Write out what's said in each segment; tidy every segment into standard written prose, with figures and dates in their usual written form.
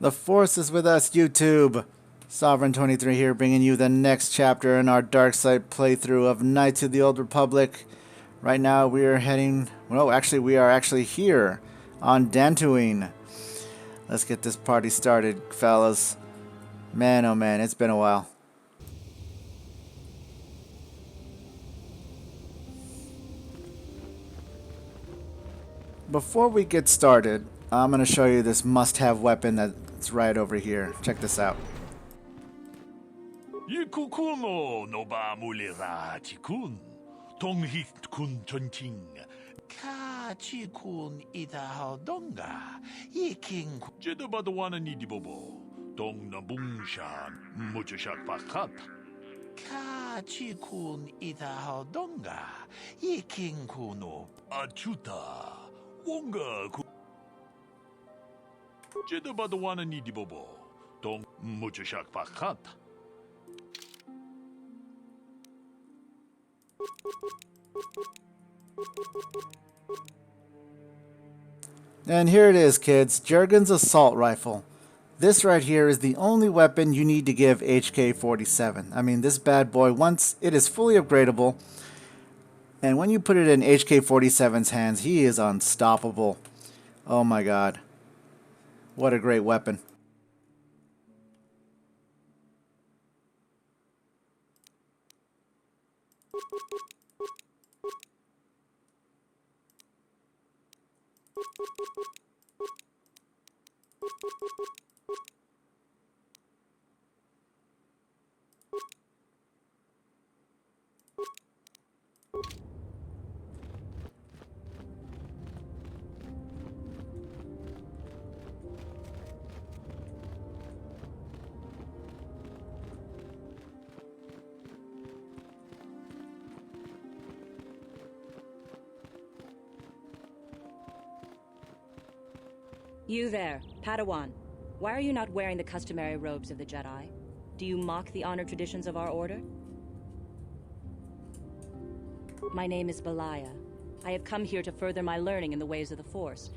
The Force is with us, YouTube. Sovereign23 here, bringing you the next chapter in our dark side playthrough of Knights of the Old Republic. Right now we are heading... Well, actually, we are actually here on Dantooine. Let's get this party started, fellas. Man, oh man, it's been a while. Before we get started, I'm going to show you this must-have weapon that's right over here. Check this out. Yikukuno no ba mulira chikun. Tonghit kun chonching. Ka chikun ita haudonga. Yiking Jedi Padawan ni dibobo. Dong na bungshan muchashak fakat. Ka chikun ita haudonga. Yiking kuno achuta. Wonga ku Jedi Padawan ni dibobo. Dong muchashak fakat. And here it is, kids. Jurgens assault rifle. This right here is the only weapon you need to give HK-47. I mean, this bad boy, once it is fully upgradable, and when you put it in HK-47's hands, he is unstoppable. Oh my god. What a great weapon. You there, Padawan. Why are you not wearing the customary robes of the Jedi? Do you mock the honor traditions of our order? My name is Belaya. I have come here to further my learning in the ways of the Force.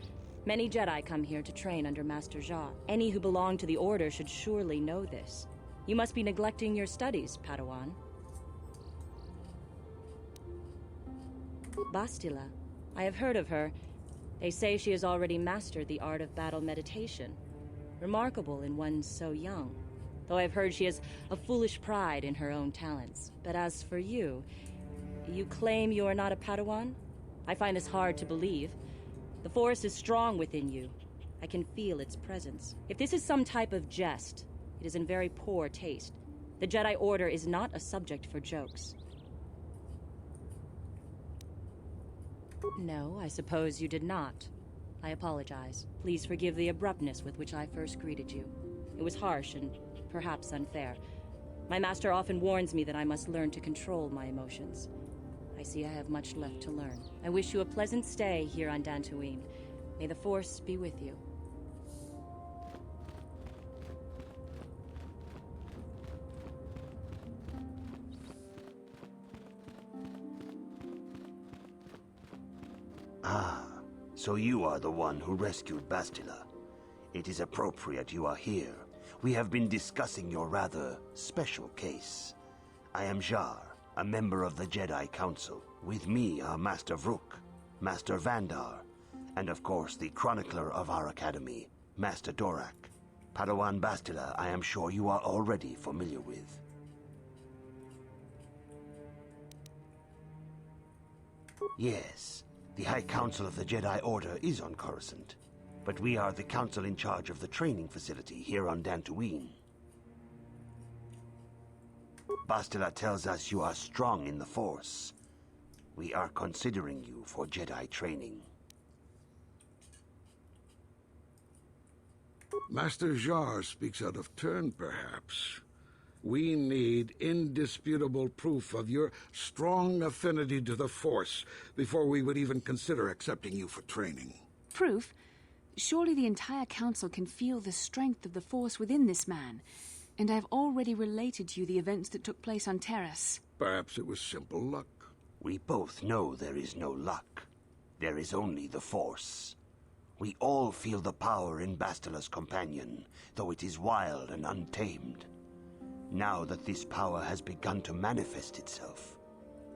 Many Jedi come here to train under Master Jade. Any who belong to the Order should surely know this. You must be neglecting your studies, Padawan. Bastila. I have heard of her. They say she has already mastered the art of battle meditation. Remarkable in one so young. Though I've heard she has a foolish pride in her own talents. But as for you, you claim you are not a Padawan? I find this hard to believe. The Force is strong within you. I can feel its presence. If this is some type of jest, it is in very poor taste. The Jedi Order is not a subject for jokes. No, I suppose you did not. I apologize. Please forgive the abruptness with which I first greeted you. It was harsh and perhaps unfair. My master often warns me that I must learn to control my emotions. I see I have much left to learn. I wish you a pleasant stay here on Dantooine. May the Force be with you. Ah, so you are the one who rescued Bastila. It is appropriate you are here. We have been discussing your rather special case. I am Jar, a member of the Jedi Council. With me are Master Vrook, Master Vandar, and of course the chronicler of our academy, Master Dorak. Padawan Bastila, I am sure you are already familiar with. Yes. The High Council of the Jedi Order is on Coruscant, but we are the council in charge of the training facility here on Dantooine. Bastila tells us you are strong in the Force. We are considering you for Jedi training. Master Jar speaks out of turn, perhaps. We need indisputable proof of your strong affinity to the Force before we would even consider accepting you for training. Proof? Surely the entire council can feel the strength of the Force within this man. And I've already related to you the events that took place on Terrace. Perhaps it was simple luck. We both know there is no luck. There is only the Force. We all feel the power in Bastila's companion, though it is wild and untamed. Now that this power has begun to manifest itself,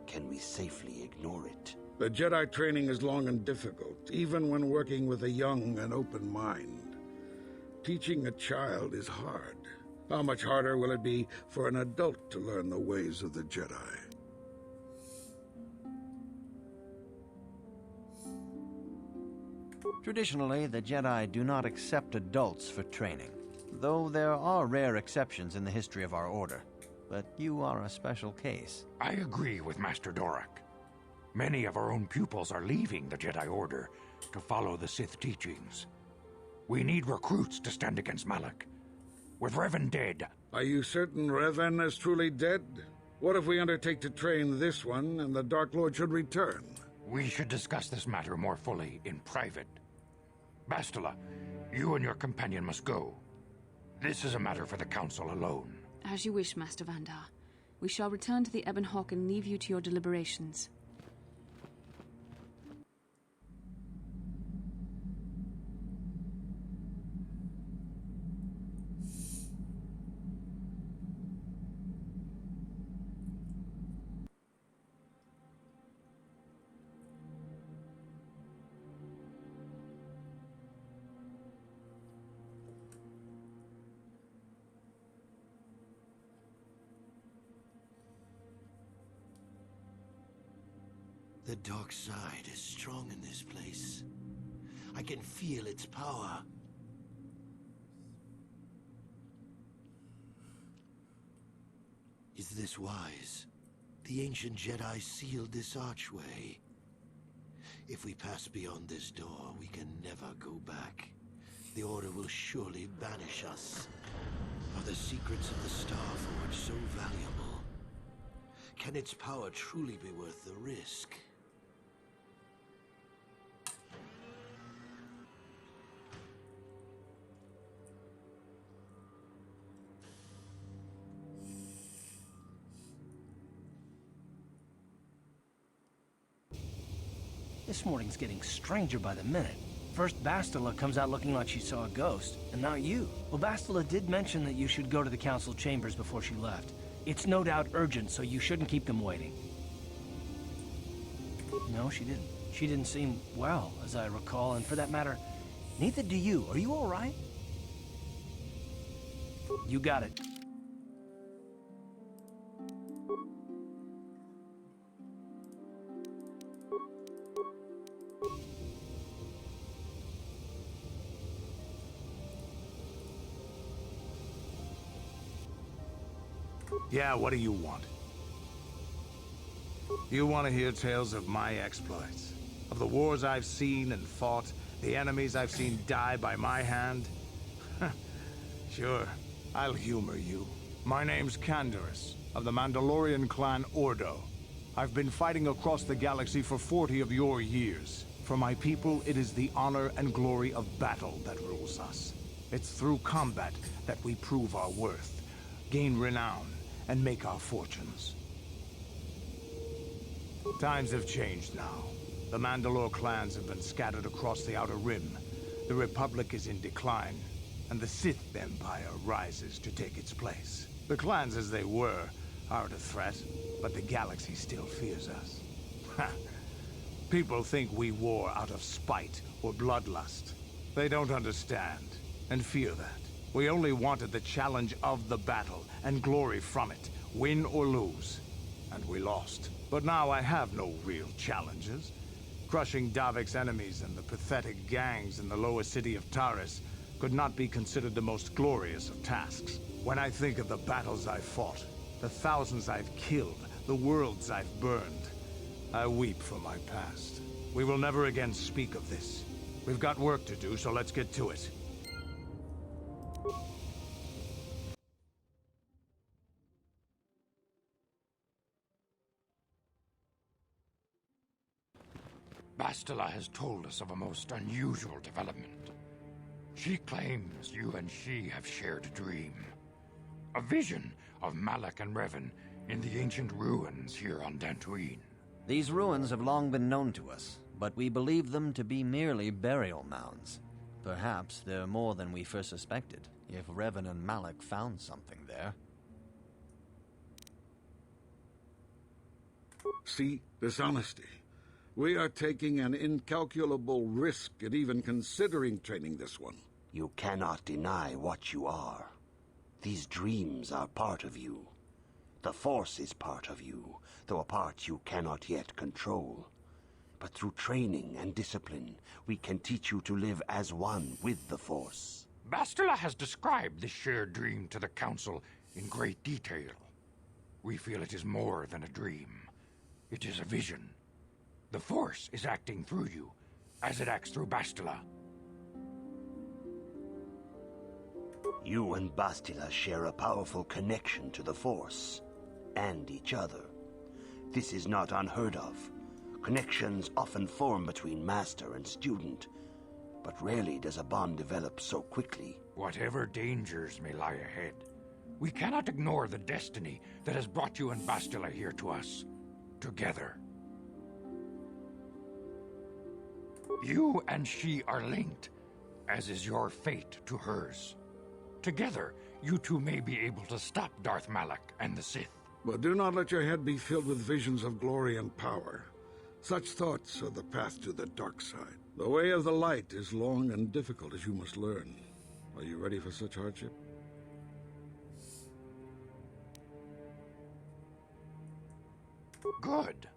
can we safely ignore it? The Jedi training is long and difficult, even when working with a young and open mind. Teaching a child is hard. How much harder will it be for an adult to learn the ways of the Jedi? Traditionally, the Jedi do not accept adults for training, though there are rare exceptions in the history of our order. But you are a special case. I agree with Master Dorak. Many of our own pupils are leaving the Jedi Order to follow the Sith teachings. We need recruits to stand against Malak. With Revan dead... Are you certain Revan is truly dead? What if we undertake to train this one and the Dark Lord should return? We should discuss this matter more fully in private. Bastila, you and your companion must go. This is a matter for the Council alone. As you wish, Master Vandar. We shall return to the Ebon Hawk and leave you to your deliberations. The dark side is strong in this place. I can feel its power. Is this wise? The ancient Jedi sealed this archway. If we pass beyond this door, we can never go back. The Order will surely banish us. Are the secrets of the Starforge so valuable? Can its power truly be worth the risk? This morning's getting stranger by the minute. First Bastila comes out looking like she saw a ghost, and now you. Well, Bastila did mention that you should go to the council chambers before she left. It's no doubt urgent, so you shouldn't keep them waiting. No, she didn't. She didn't seem well, as I recall, and for that matter, neither do you. Are you all right? You got it. Yeah, what do you want? You want to hear tales of my exploits? Of the wars I've seen and fought? The enemies I've seen die by my hand? Sure, I'll humor you. My name's Canderous, of the Mandalorian clan Ordo. I've been fighting across the galaxy for 40 of your years. For my people, it is the honor and glory of battle that rules us. It's through combat that we prove our worth, gain renown, and make our fortunes. Times have changed now. The Mandalore clans have been scattered across the Outer Rim. The Republic is in decline, and the Sith Empire rises to take its place. The clans as they were aren't a threat, but the galaxy still fears us. People think we war out of spite or bloodlust. They don't understand, and fear that. We only wanted the challenge of the battle, and glory from it, win or lose. And we lost. But now I have no real challenges. Crushing Davik's enemies and the pathetic gangs in the lower city of Taris could not be considered the most glorious of tasks. When I think of the battles I've fought, the thousands I've killed, the worlds I've burned, I weep for my past. We will never again speak of this. We've got work to do, so let's get to it. Bastila has told us of a most unusual development. She claims you and she have shared a dream. A vision of Malak and Revan in the ancient ruins here on Dantooine. These ruins have long been known to us, but we believe them to be merely burial mounds. Perhaps they're more than we first suspected, if Revan and Malak found something there. See, dishonesty. We are taking an incalculable risk at even considering training this one. You cannot deny what you are. These dreams are part of you. The Force is part of you, though a part you cannot yet control. But through training and discipline, we can teach you to live as one with the Force. Bastila has described this shared dream to the Council in great detail. We feel it is more than a dream. It is a vision. The Force is acting through you, as it acts through Bastila. You and Bastila share a powerful connection to the Force, and each other. This is not unheard of. Connections often form between master and student, but rarely does a bond develop so quickly. Whatever dangers may lie ahead, we cannot ignore the destiny that has brought you and Bastila here to us, together. You and she are linked, as is your fate to hers. Together, you two may be able to stop Darth Malak and the Sith. But do not let your head be filled with visions of glory and power. Such thoughts are the path to the dark side. The way of the light is long and difficult, as you must learn. Are you ready for such hardship? Good.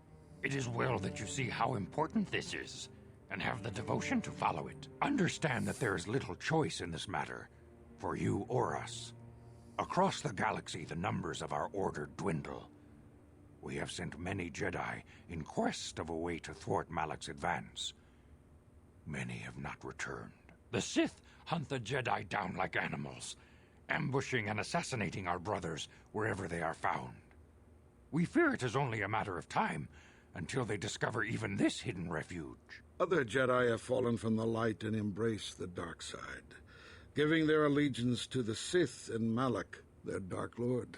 It is well that you see how important this is, and have the devotion to follow it. Understand that there is little choice in this matter, for you or us. Across the galaxy, the numbers of our order dwindle. We have sent many Jedi in quest of a way to thwart Malak's advance. Many have not returned. The Sith hunt the Jedi down like animals, ambushing and assassinating our brothers wherever they are found. We fear it is only a matter of time until they discover even this hidden refuge. Other Jedi have fallen from the light and embraced the dark side, giving their allegiance to the Sith and Malak, their Dark Lord.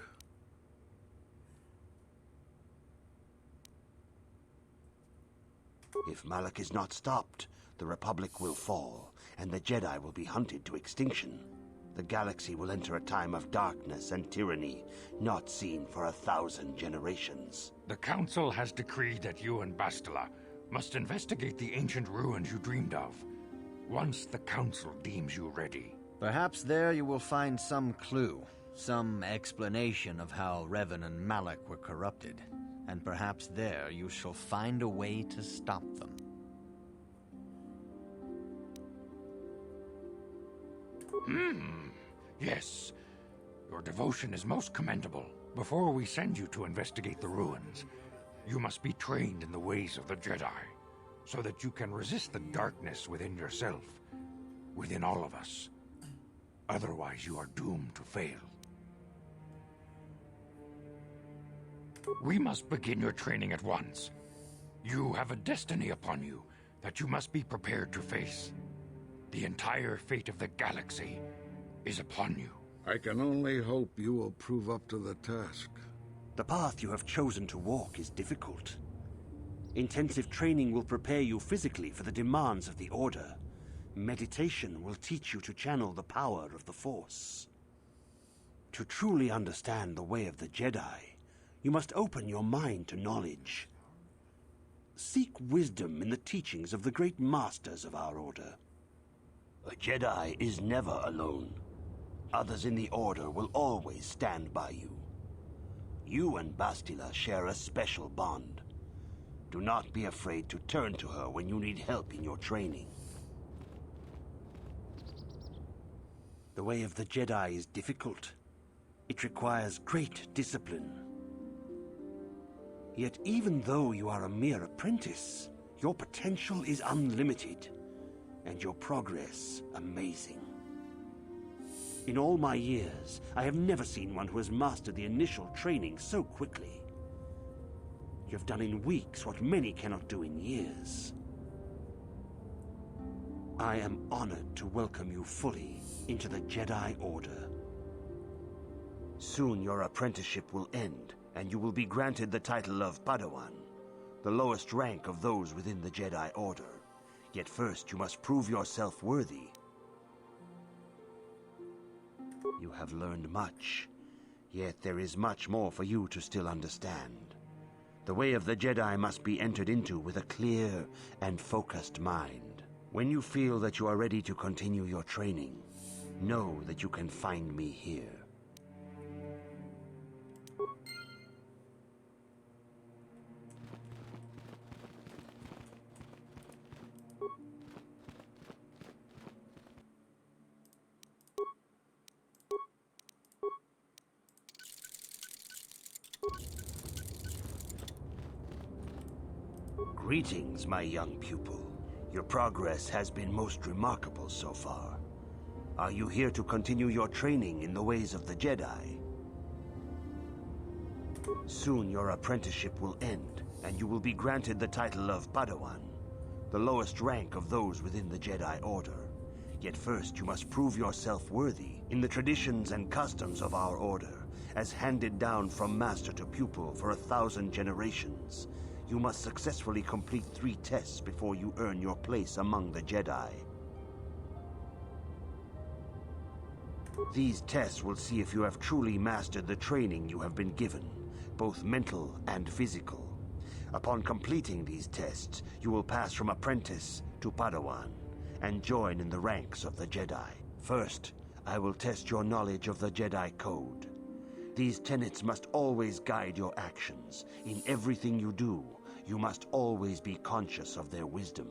If Malak is not stopped, the Republic will fall, and the Jedi will be hunted to extinction. The galaxy will enter a time of darkness and tyranny, not seen for 1,000 generations. The Council has decreed that you and Bastila must investigate the ancient ruins you dreamed of, once the Council deems you ready. Perhaps there you will find some clue, some explanation of how Revan and Malak were corrupted, and perhaps there you shall find a way to stop them. Yes. Your devotion is most commendable. Before we send you to investigate the ruins, you must be trained in the ways of the Jedi, so that you can resist the darkness within yourself, within all of us. Otherwise, you are doomed to fail. We must begin your training at once. You have a destiny upon you that you must be prepared to face. The entire fate of the galaxy is upon you. I can only hope you will prove up to the task. The path you have chosen to walk is difficult. Intensive training will prepare you physically for the demands of the Order. Meditation will teach you to channel the power of the Force. To truly understand the way of the Jedi, you must open your mind to knowledge. Seek wisdom in the teachings of the great masters of our Order. A Jedi is never alone. Others in the Order will always stand by you. You and Bastila share a special bond. Do not be afraid to turn to her when you need help in your training. The way of the Jedi is difficult. It requires great discipline. Yet even though you are a mere apprentice, your potential is unlimited, and your progress amazing. In all my years, I have never seen one who has mastered the initial training so quickly. You have done in weeks what many cannot do in years. I am honored to welcome you fully into the Jedi Order. Soon your apprenticeship will end, and you will be granted the title of Padawan. the lowest rank of those within the Jedi Order. Yet first you must prove yourself worthy. You have learned much, yet there is much more for you to still understand. The way of the Jedi must be entered into with a clear and focused mind. When you feel that you are ready to continue your training, know that you can find me here. Greetings, my young pupil. Your progress has been most remarkable so far. Are you here to continue your training in the ways of the Jedi? Soon your apprenticeship will end, and you will be granted the title of Padawan, the lowest rank of those within the Jedi Order. Yet first you must prove yourself worthy in the traditions and customs of our order, as handed down from master to pupil for 1,000 generations. You must successfully complete 3 tests before you earn your place among the Jedi. These tests will see if you have truly mastered the training you have been given, both mental and physical. Upon completing these tests, you will pass from apprentice to Padawan and join in the ranks of the Jedi. First, I will test your knowledge of the Jedi Code. These tenets must always guide your actions. In everything you do, you must always be conscious of their wisdom.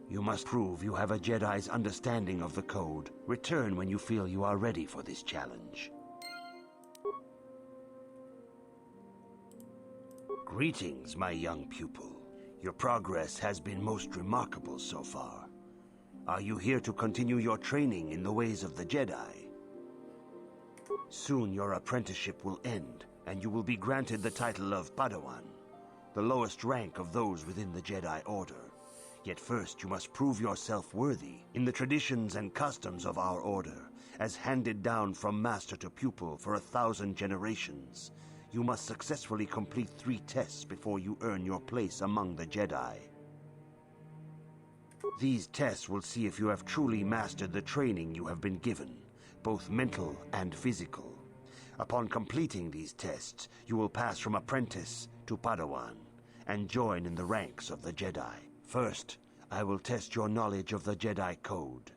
You must prove you have a Jedi's understanding of the Code. Return when you feel you are ready for this challenge. Greetings, my young pupil. Your progress has been most remarkable so far. Are you here to continue your training in the ways of the Jedi? Soon your apprenticeship will end, and you will be granted the title of Padawan, the lowest rank of those within the Jedi Order. Yet first you must prove yourself worthy in the traditions and customs of our order, as handed down from master to pupil for 1,000 generations. You must successfully complete 3 tests before you earn your place among the Jedi. These tests will see if you have truly mastered the training you have been given, both mental and physical. Upon completing these tests, you will pass from apprentice to Padawan and join in the ranks of the Jedi. First, I will test your knowledge of the Jedi Code.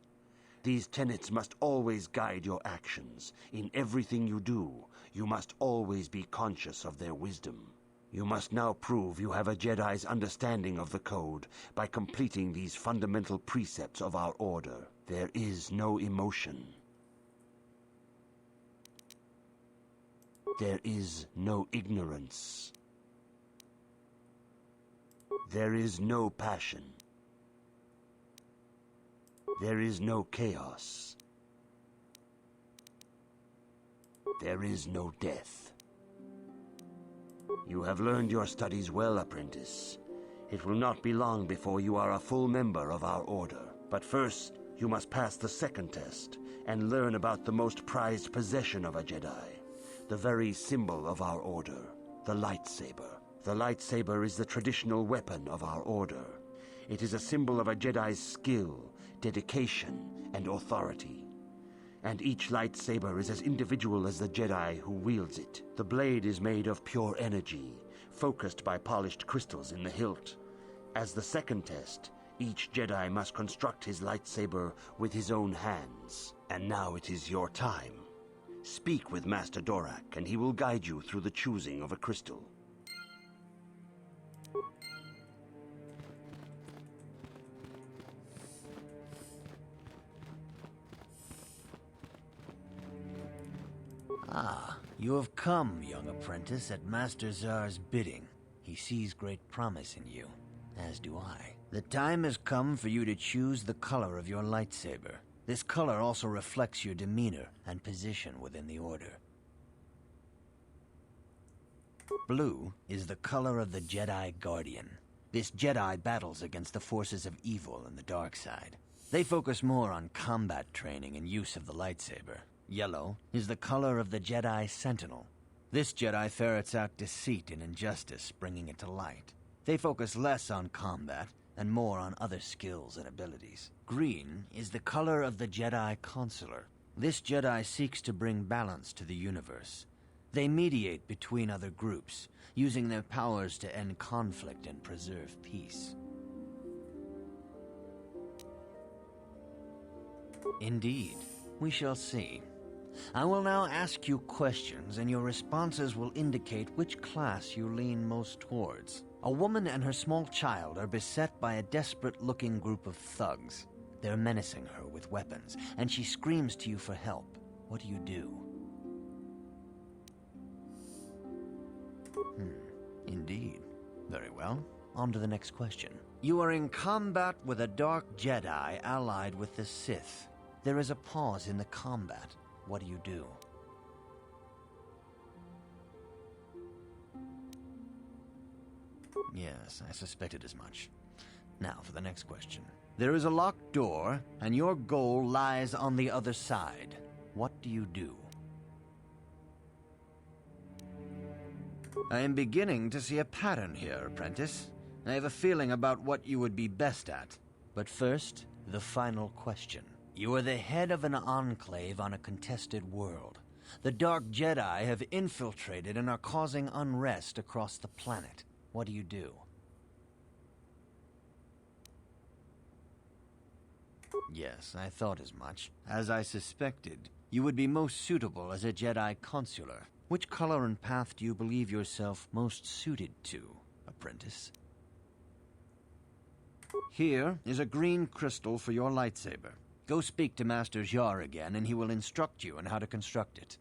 These tenets must always guide your actions. In everything you do, you must always be conscious of their wisdom. You must now prove you have a Jedi's understanding of the Code by completing these fundamental precepts of our order. There is no emotion. There is no ignorance. There is no passion. There is no chaos. There is no death. You have learned your studies well, apprentice. It will not be long before you are a full member of our order. But first, you must pass the second test and learn about the most prized possession of a Jedi, the very symbol of our order, the lightsaber. The lightsaber is the traditional weapon of our order. It is a symbol of a Jedi's skill, dedication, and authority. And each lightsaber is as individual as the Jedi who wields it. The blade is made of pure energy, focused by polished crystals in the hilt. As the second test, each Jedi must construct his lightsaber with his own hands. And now it is your time. Speak with Master Dorak, and he will guide you through the choosing of a crystal. Ah, you have come, young apprentice, at Master Zar's bidding. He sees great promise in you, as do I. The time has come for you to choose the color of your lightsaber. This color also reflects your demeanor and position within the Order. Blue is the color of the Jedi Guardian. This Jedi battles against the forces of evil and the dark side. They focus more on combat training and use of the lightsaber. Yellow is the color of the Jedi Sentinel. This Jedi ferrets out deceit and injustice, bringing it to light. They focus less on combat and more on other skills and abilities. Green is the color of the Jedi Consular. This Jedi seeks to bring balance to the universe. They mediate between other groups, using their powers to end conflict and preserve peace. Indeed. We shall see. I will now ask you questions, and your responses will indicate which class you lean most towards. A woman and her small child are beset by a desperate-looking group of thugs. They're menacing her with weapons, and she screams to you for help. What do you do? Indeed. Very well. On to the next question. You are in combat with a dark Jedi allied with the Sith. There is a pause in the combat. What do you do? Yes, I suspected as much. Now for the next question. There is a locked door, and your goal lies on the other side. What do you do? I am beginning to see a pattern here, apprentice. I have a feeling about what you would be best at. But first, the final question. You are the head of an enclave on a contested world. The Dark Jedi have infiltrated and are causing unrest across the planet. What do you do? Yes, I thought as much. As I suspected, you would be most suitable as a Jedi Consular. Which color and path do you believe yourself most suited to, apprentice? Here is a green crystal for your lightsaber. Go speak to Master Jar again, and he will instruct you on how to construct it.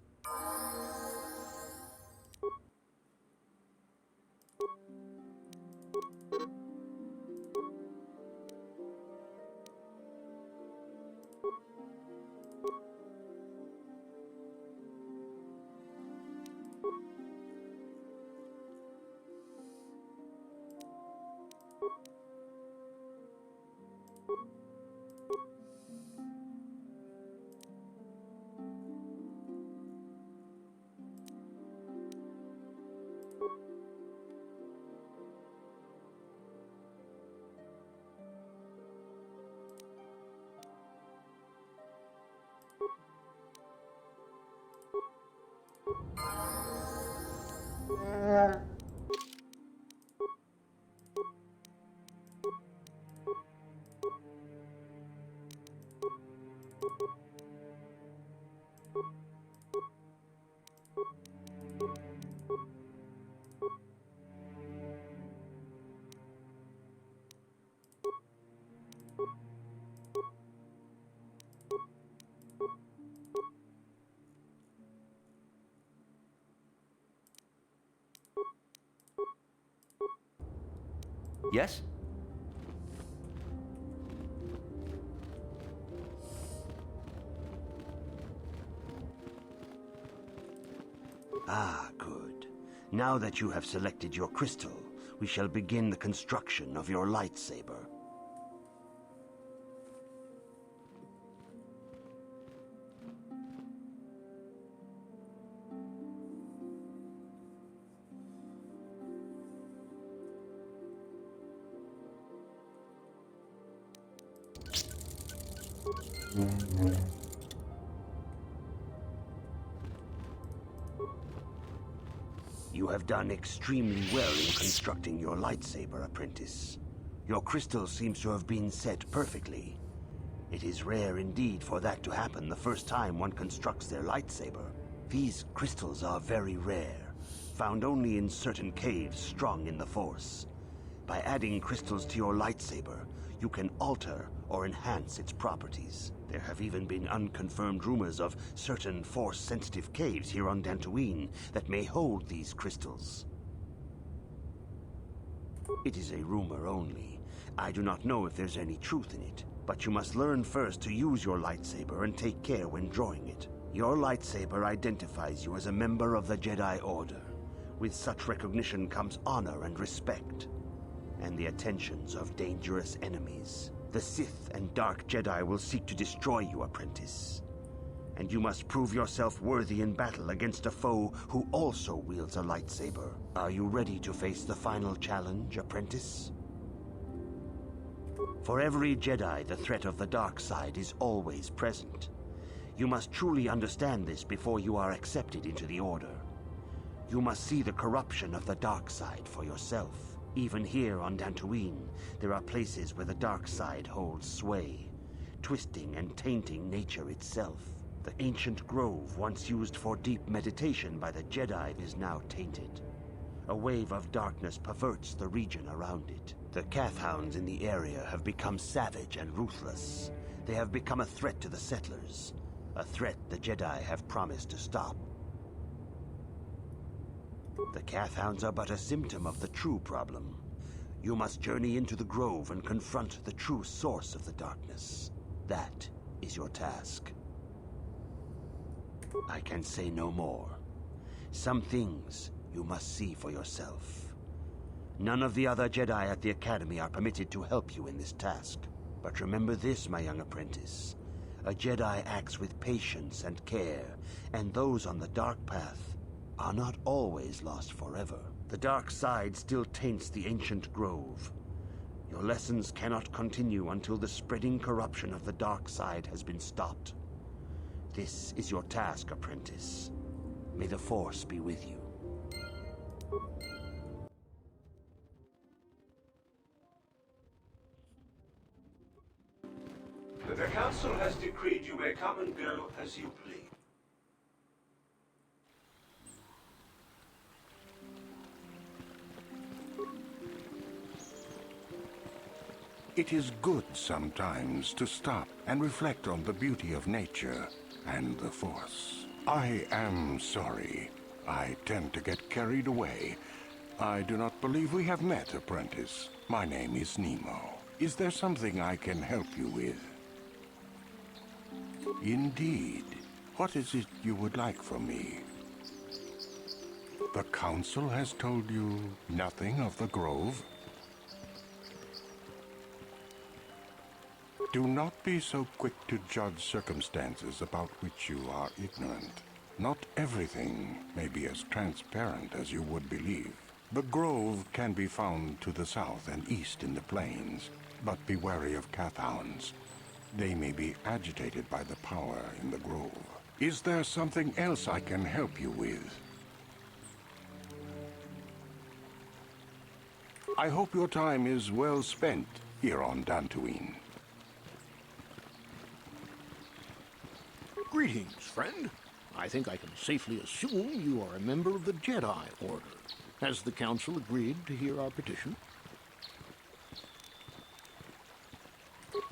Yes? Ah, good. Now that you have selected your crystal, we shall begin the construction of your lightsaber. You have done extremely well in constructing your lightsaber, apprentice. Your crystal seems to have been set perfectly. It is rare indeed for that to happen the first time one constructs their lightsaber. These crystals are very rare, found only in certain caves strung in the Force. By adding crystals to your lightsaber, you can alter or enhance its properties. There have even been unconfirmed rumors of certain Force-sensitive caves here on Dantooine that may hold these crystals. It is a rumor only. I do not know if there's any truth in it, but you must learn first to use your lightsaber and take care when drawing it. Your lightsaber identifies you as a member of the Jedi Order. With such recognition comes honor and respect, and the attentions of dangerous enemies. The Sith and Dark Jedi will seek to destroy you, apprentice. and you must prove yourself worthy in battle against a foe who also wields a lightsaber. Are you ready to face the final challenge, apprentice? For every Jedi, the threat of the dark side is always present. You must truly understand this before you are accepted into the Order. You must see the corruption of the dark side for yourself. Even here on Dantooine, there are places where the dark side holds sway, twisting and tainting nature itself. The ancient grove, once used for deep meditation by the Jedi, is now tainted. A wave of darkness perverts the region around it. The Kath hounds in the area have become savage and ruthless. They have become a threat to the settlers, a threat the Jedi have promised to stop. The Kath hounds are but a symptom of the true problem. You must journey into the grove and confront the true source of the darkness. That is your task. I can say no more. Some things you must see for yourself. None of the other Jedi at the Academy are permitted to help you in this task. But remember this, my young apprentice. A Jedi acts with patience and care, and those on the dark path are not always lost forever. The dark side still taints the ancient grove. Your lessons cannot continue until the spreading corruption of the dark side has been stopped. This is your task, apprentice. May the Force be with you. The Council has decreed you may come and go as you please. It is good sometimes to stop and reflect on the beauty of nature and the Force. I am sorry. I tend to get carried away. I do not believe we have met, apprentice. My name is Nemo. Is there something I can help you with? Indeed. What is it you would like from me? The Council has told you nothing of the Grove? Do not be so quick to judge circumstances about which you are ignorant. Not everything may be as transparent as you would believe. The Grove can be found to the south and east in the plains, but be wary of Kath hounds. They may be agitated by the power in the Grove. Is there something else I can help you with? I hope your time is well spent here on Dantooine. Greetings, friend. I think I can safely assume you are a member of the Jedi Order. Has the Council agreed to hear our petition?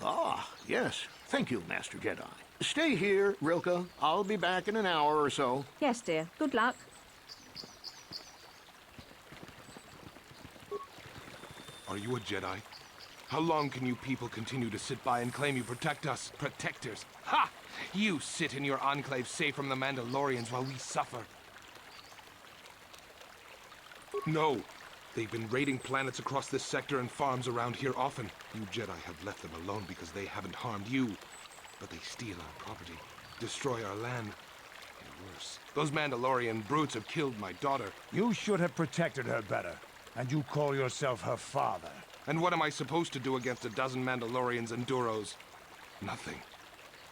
Ah, yes. Thank you, Master Jedi. Stay here, Rilke. I'll be back in an hour or so. Yes, dear. Good luck. Are you a Jedi? How long can you people continue to sit by and claim you protect us? Protectors? Ha! You sit in your enclave safe from the Mandalorians while we suffer. No. They've been raiding planets across this sector and farms around here often. You Jedi have left them alone because they haven't harmed you. But they steal our property, destroy our land, and worse. Those Mandalorian brutes have killed my daughter. You should have protected her better. And you call yourself her father. And what am I supposed to do against a dozen Mandalorians and Duros? Nothing.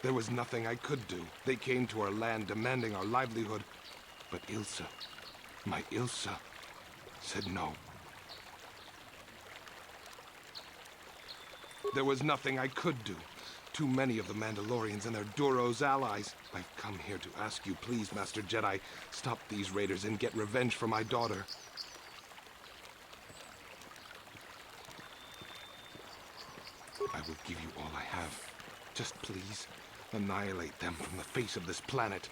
There was nothing I could do. They came to our land demanding our livelihood. But Ilsa, my Ilsa, said no. There was nothing I could do. Too many of the Mandalorians and their Duros allies. I've come here to ask you, please, Master Jedi, stop these raiders and get revenge for my daughter. I will give you all I have. Just please, annihilate them from the face of this planet.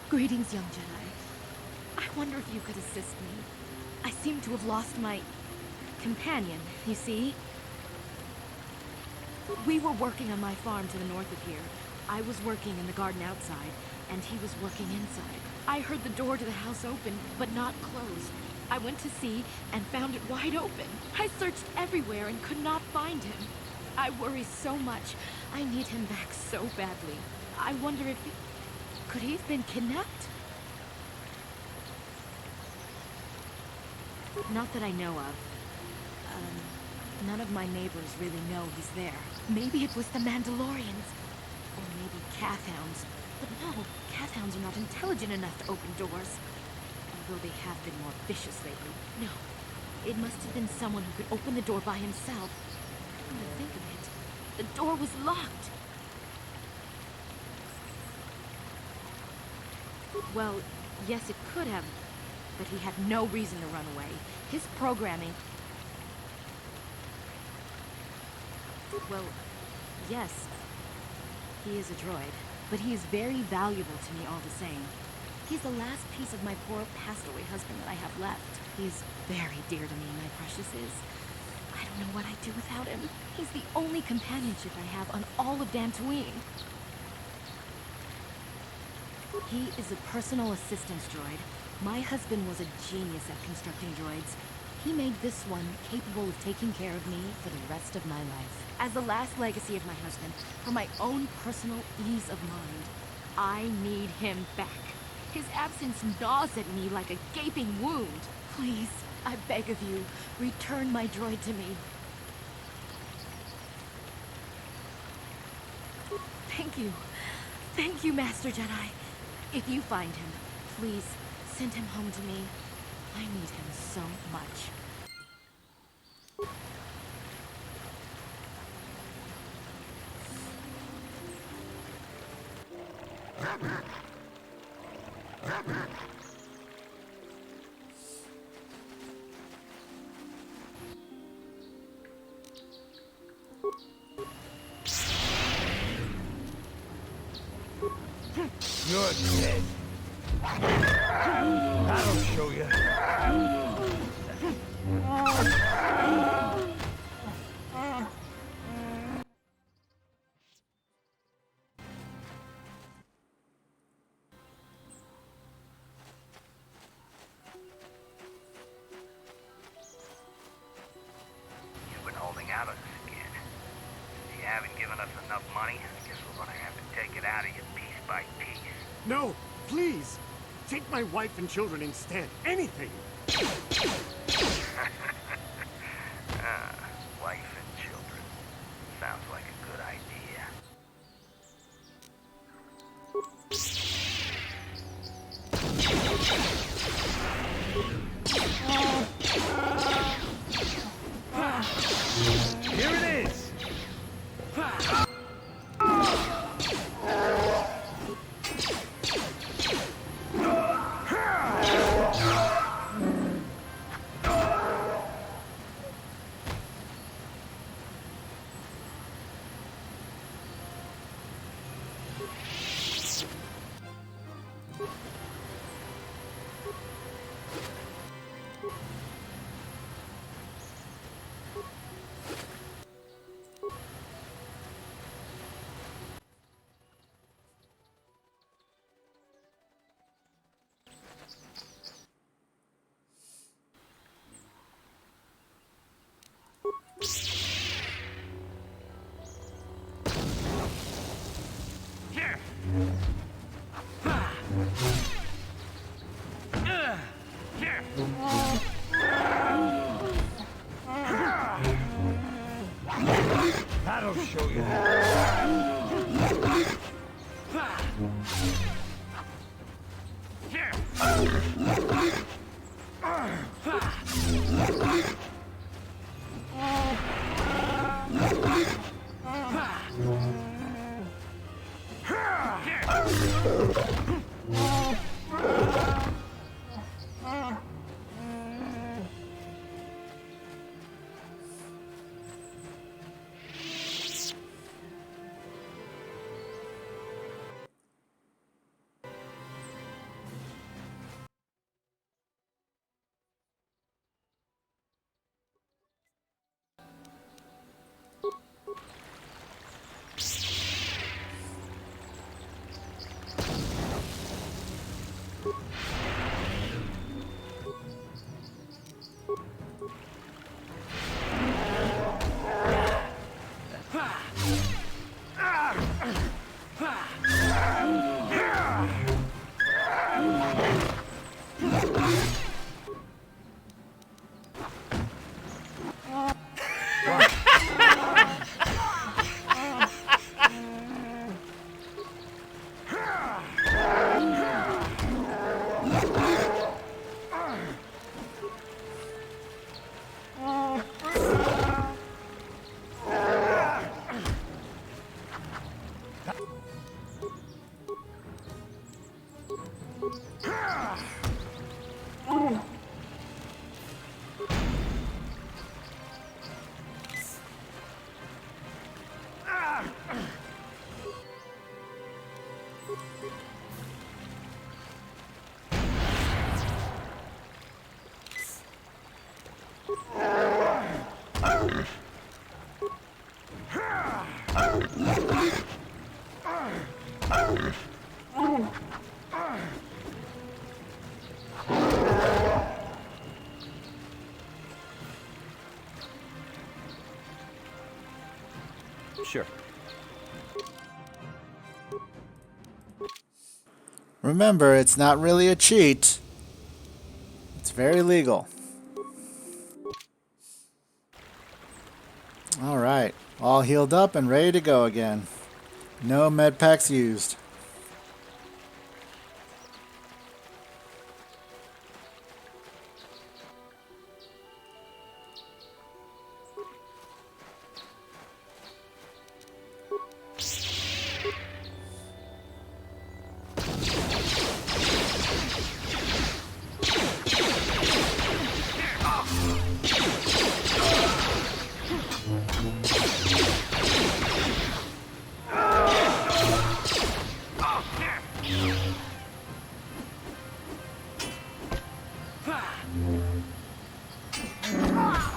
Greetings, young Jedi. I wonder if you could assist me. I seem to have lost my companion, you see? We were working on my farm to the north of here. I was working in the garden outside, and he was working inside. I heard the door to the house open, but not close. I went to see and found it wide open. I searched everywhere and could not find him. I worry so much. I need him back so badly. I wonder if he... Could he have been kidnapped? Not that I know of. None of my neighbors really know he's there. Maybe it was the Mandalorians. Or maybe Cathhounds. But no, Cathhounds are not intelligent enough to open doors. Although they have been more vicious lately. No, it must have been someone who could open the door by himself. Come to think of it, the door was locked. Well, yes, it could have, but he had no reason to run away. His programming... Well, yes, he is a droid, but he is very valuable to me all the same. He's the last piece of my poor passed-away husband that I have left. He is very dear to me, my precious is. I don't know what I'd do without him. He's the only companionship I have on all of Dantooine. He is a personal assistance droid. My husband was a genius at constructing droids. He made this one capable of taking care of me for the rest of my life. As the last legacy of my husband, for my own personal ease of mind, I need him back. His absence gnaws at me like a gaping wound. Please, I beg of you, return my droid to me. Thank you. Thank you, Master Jedi. If you find him, please send him home to me. I need him so much. You're dead. That'll show you. You've been holding out on us again. If you haven't given us enough money, I guess we're gonna have to take it out of you piece by piece. No, please! Take my wife and children instead. Anything! Wife and children. Sounds like a good idea. Here it is! That'll show you. Sure. Remember, it's not really a cheat. It's very legal. Alright, all healed up and ready to go again. No med packs used.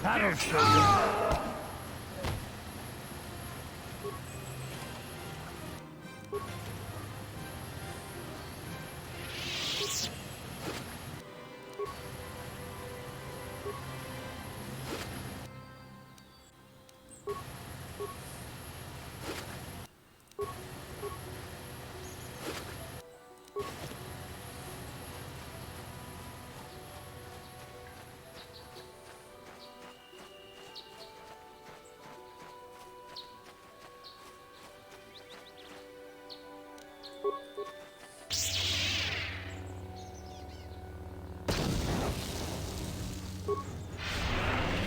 That'll show you.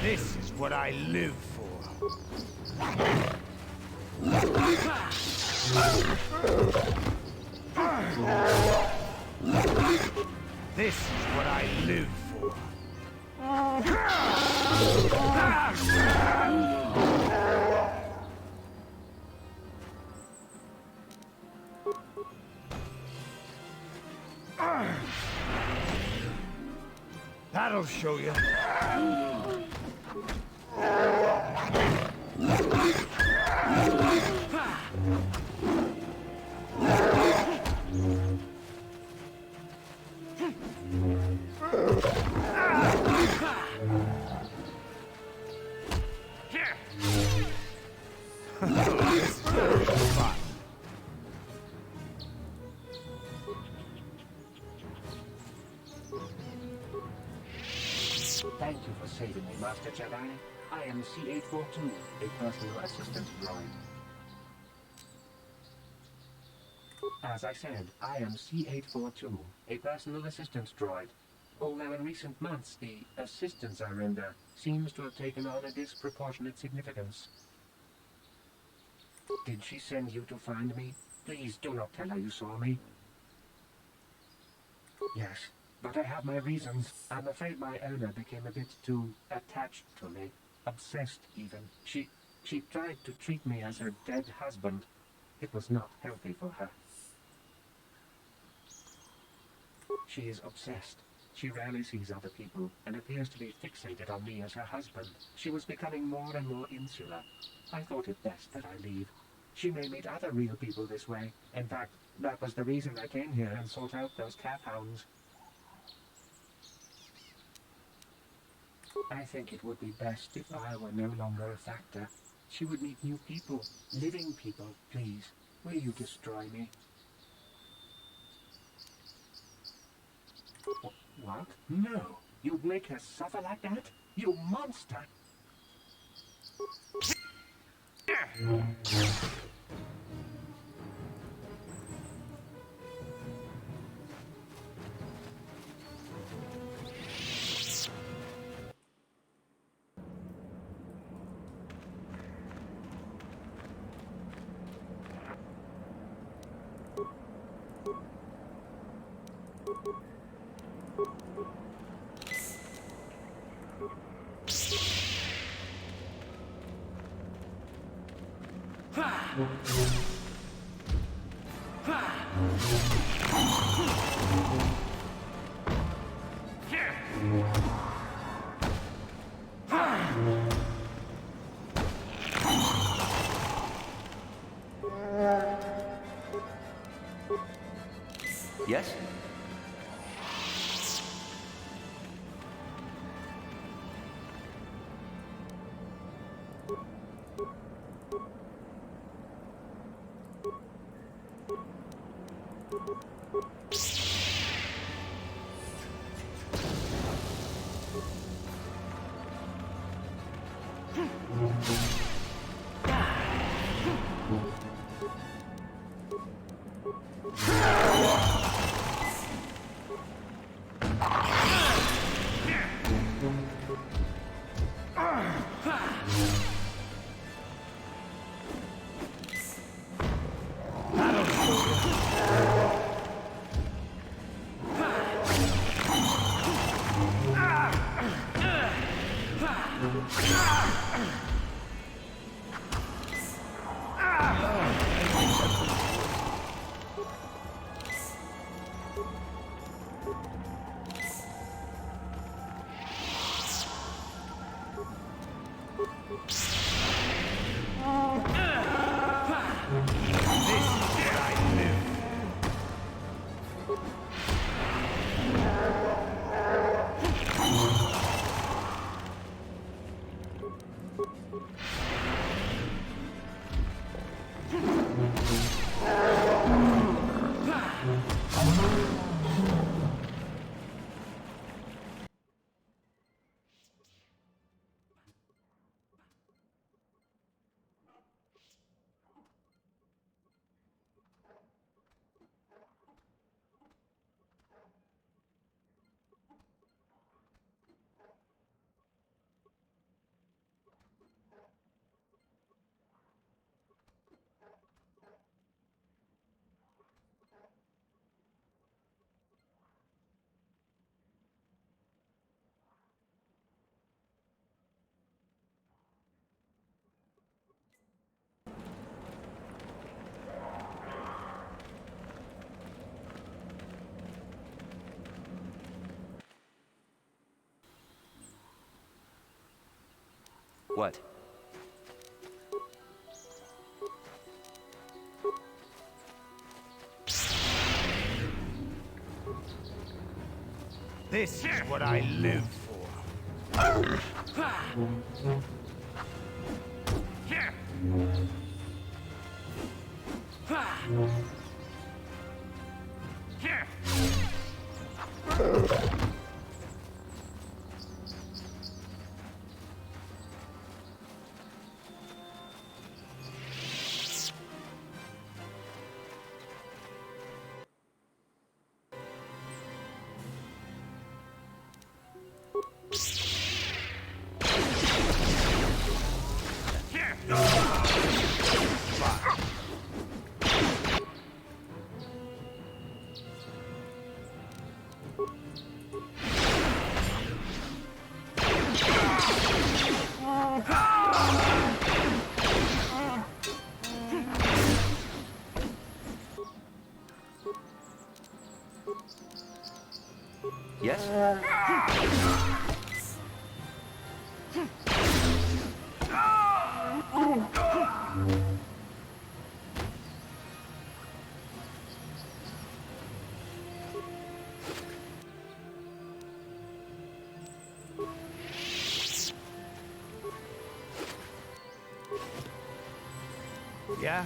This is what I live for. This is what I live for. That'll show you. Thank you for saving me, Master Jedi. I am C-842, a personal assistant droid. As I said, I am C-842, a personal assistant droid. Although in recent months, the assistance I render seems to have taken on a disproportionate significance. Did she send you to find me? Please do not tell her you saw me. Yes, but I have my reasons. I'm afraid my owner became a bit too attached to me. Obsessed, even. She tried to treat me as her dead husband. It was not healthy for her. She is obsessed. She rarely sees other people and appears to be fixated on me as her husband. She was becoming more and more insular. I thought it best that I leave. She may meet other real people this way. In fact, that was the reason I came here and sought out those cat hounds. I think it would be best if I were no longer a factor. She would meet new people, living people. Please, will you destroy me? What? No. You'd make her suffer like that? You monster! Yes? What? This is what I live for. Yes? Yeah?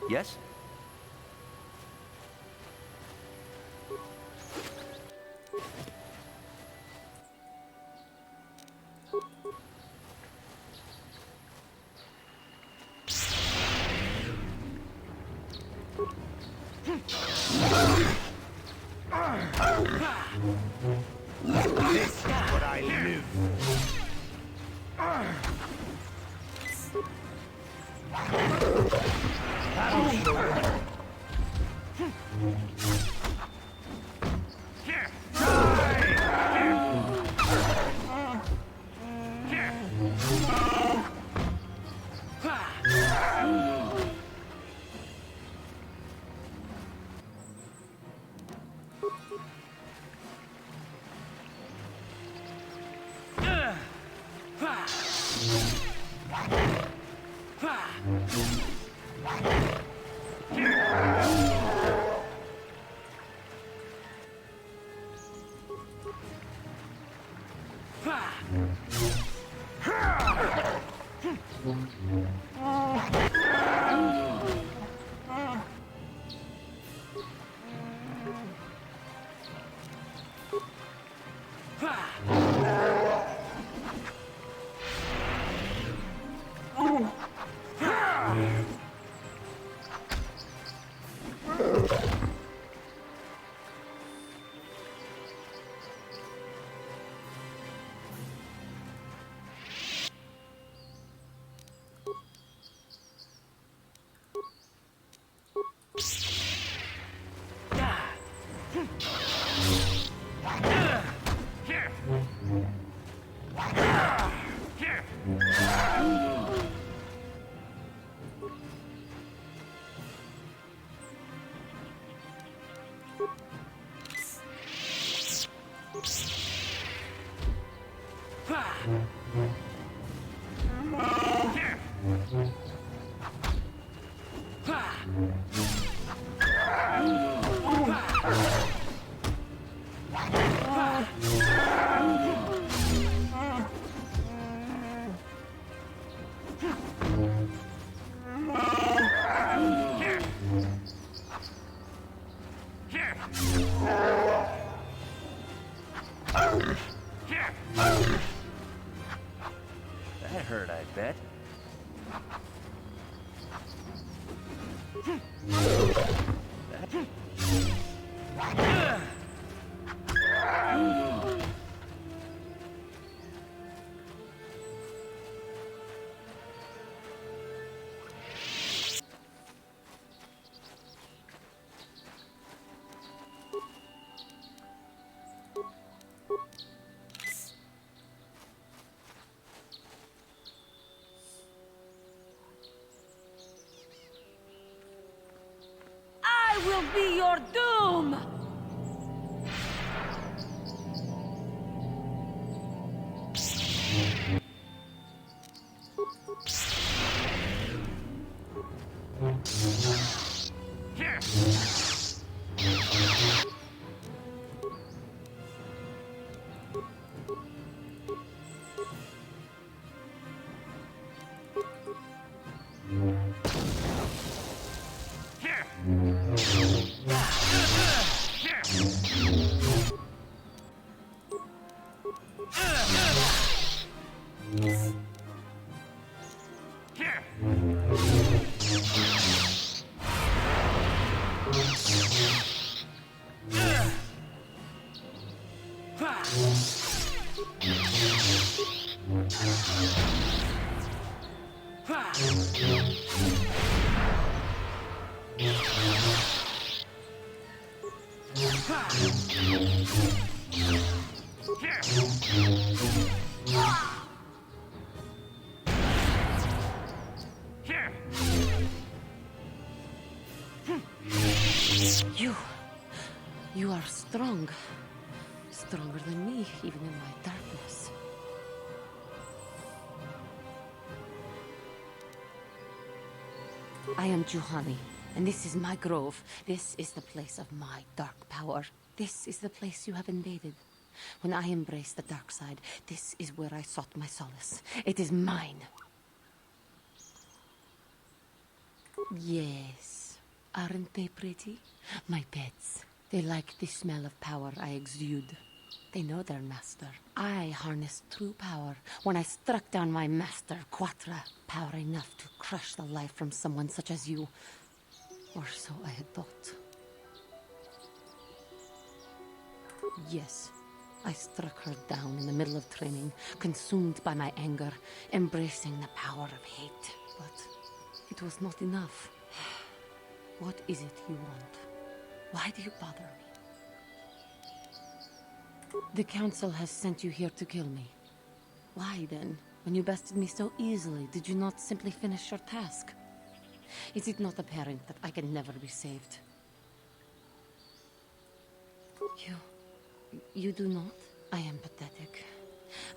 Yes? This is what I live for. That hurt, I bet. I will be your doom! You are strong. Stronger than me, even in my darkness. I am Juhani, and this is my grove. This is the place of my dark power. This is the place you have invaded. When I embraced the dark side, this is where I sought my solace. It is mine. Yes. Aren't they pretty? My pets. They like the smell of power I exude. They know their master. I harnessed true power when I struck down my master, Quatra. Power enough to crush the life from someone such as you. Or so I had thought. Yes, I struck her down in the middle of training, consumed by my anger, embracing the power of hate. But it was not enough. What is it you want? Why do you bother me? The Council has sent you here to kill me. Why then, when you bested me so easily, did you not simply finish your task? Is it not apparent that I can never be saved? You do not? I am pathetic.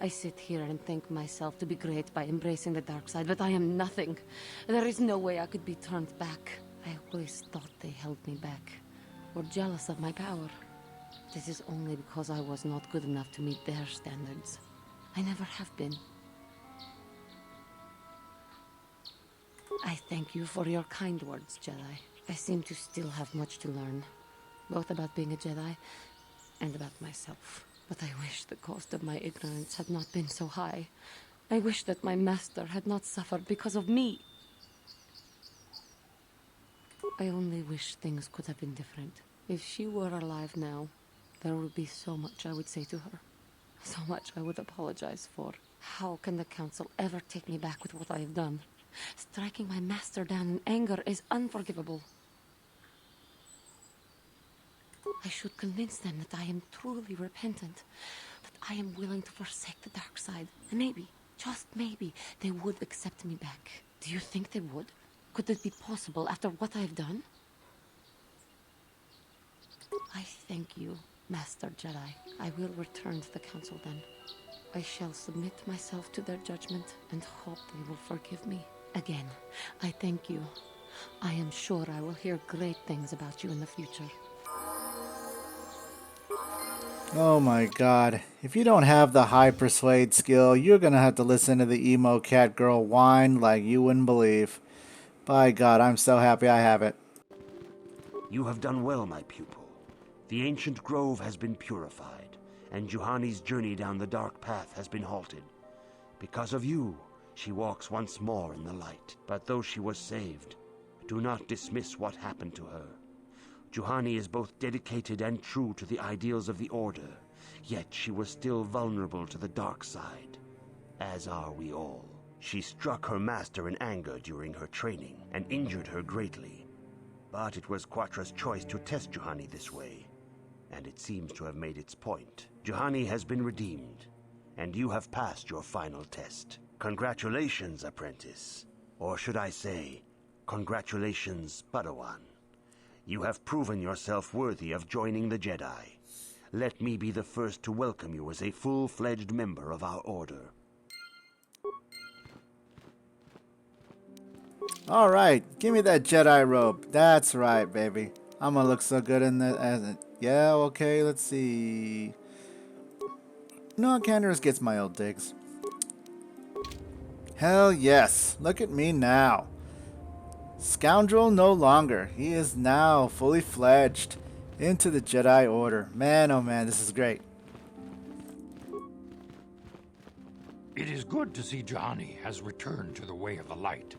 I sit here and think myself to be great by embracing the dark side, but I am nothing. There is no way I could be turned back. I always thought they held me back, or jealous of my power. This is only because I was not good enough to meet their standards. I never have been. I thank you for your kind words, Jedi. I seem to still have much to learn, both about being a Jedi and about myself. But I wish the cost of my ignorance had not been so high. I wish that my master had not suffered because of me. I only wish things could have been different. If she were alive now, there would be so much I would say to her. So much I would apologize for. How can the Council ever take me back with what I have done? Striking my master down in anger is unforgivable. I should convince them that I am truly repentant, that I am willing to forsake the dark side. And maybe, just maybe, they would accept me back. Do you think they would? Could it be possible after what I have done? I thank you, Master Jedi. I will return to the Council then. I shall submit myself to their judgment and hope they will forgive me. Again, I thank you. I am sure I will hear great things about you in the future. Oh my god. If you don't have the high persuade skill, you're gonna have to listen to the emo cat girl whine like you wouldn't believe. By God, I'm so happy I have it. You have done well, my pupil. The ancient grove has been purified, and Juhani's journey down the dark path has been halted. Because of you, she walks once more in the light. But though she was saved, do not dismiss what happened to her. Juhani is both dedicated and true to the ideals of the Order, yet she was still vulnerable to the dark side, as are we all. She struck her master in anger during her training, and injured her greatly. But it was Quatra's choice to test Juhani this way, and it seems to have made its point. Juhani has been redeemed, and you have passed your final test. Congratulations, apprentice. Or should I say, congratulations, Padawan. You have proven yourself worthy of joining the Jedi. Let me be the first to welcome you as a full-fledged member of our Order. Alright, give me that Jedi robe. That's right, baby. I'm gonna look so good in the... yeah, okay, let's see... No, Canderous gets my old digs. Hell yes, look at me now. Scoundrel no longer. He is now fully fledged into the Jedi Order. Man, oh man, this is great. It is good to see Juhani has returned to the way of the light.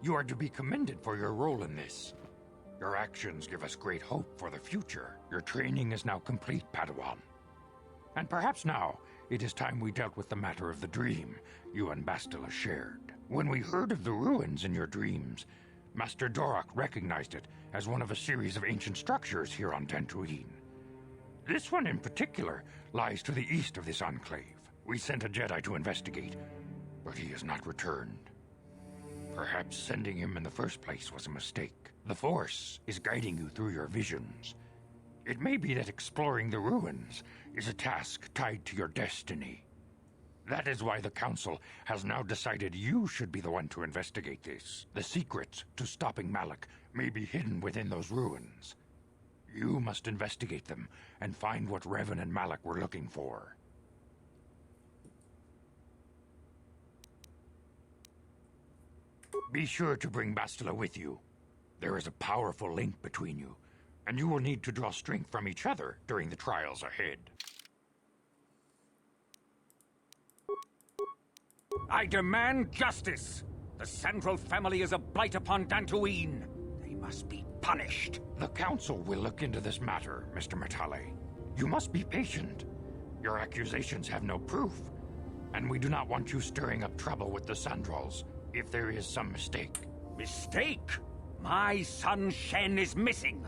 You are to be commended for your role in this. Your actions give us great hope for the future. Your training is now complete, Padawan. And perhaps now, it is time we dealt with the matter of the dream you and Bastila shared. When we heard of the ruins in your dreams, Master Dorak recognized it as one of a series of ancient structures here on Dantooine. This one in particular lies to the east of this enclave. We sent a Jedi to investigate, but he has not returned. Perhaps sending him in the first place was a mistake. The Force is guiding you through your visions. It may be that exploring the ruins is a task tied to your destiny. That is why the Council has now decided you should be the one to investigate this. The secrets to stopping Malak may be hidden within those ruins. You must investigate them and find what Revan and Malak were looking for. Be sure to bring Bastila with you. There is a powerful link between you, and you will need to draw strength from each other during the trials ahead. I demand justice! The Scoundrel family is a blight upon Dantooine. They must be punished. The Council will look into this matter, Mr. Matale. You must be patient. Your accusations have no proof, and we do not want you stirring up trouble with the Scoundrels if there is some mistake. Mistake? My son Shen is missing.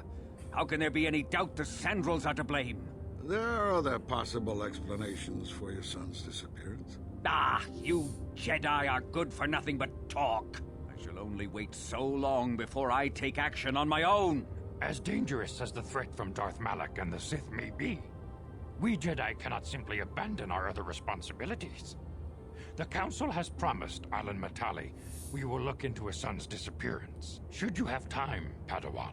How can there be any doubt the Scoundrels are to blame? There are other possible explanations for your son's disappearance. Ah, you Jedi are good for nothing but talk. I shall only wait so long before I take action on my own. As dangerous as the threat from Darth Malak and the Sith may be, we Jedi cannot simply abandon our other responsibilities. The Council has promised Alan Matale we will look into his son's disappearance. Should you have time, Padawan,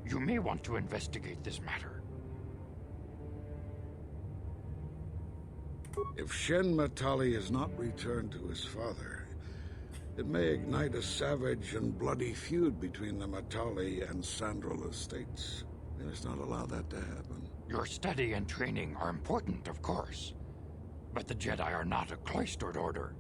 you may want to investigate this matter. If Shen Matali is not returned to his father, it may ignite a savage and bloody feud between the Matali and Scoundrel estates. We must not allow that to happen. Your study and training are important, of course, but the Jedi are not a cloistered order.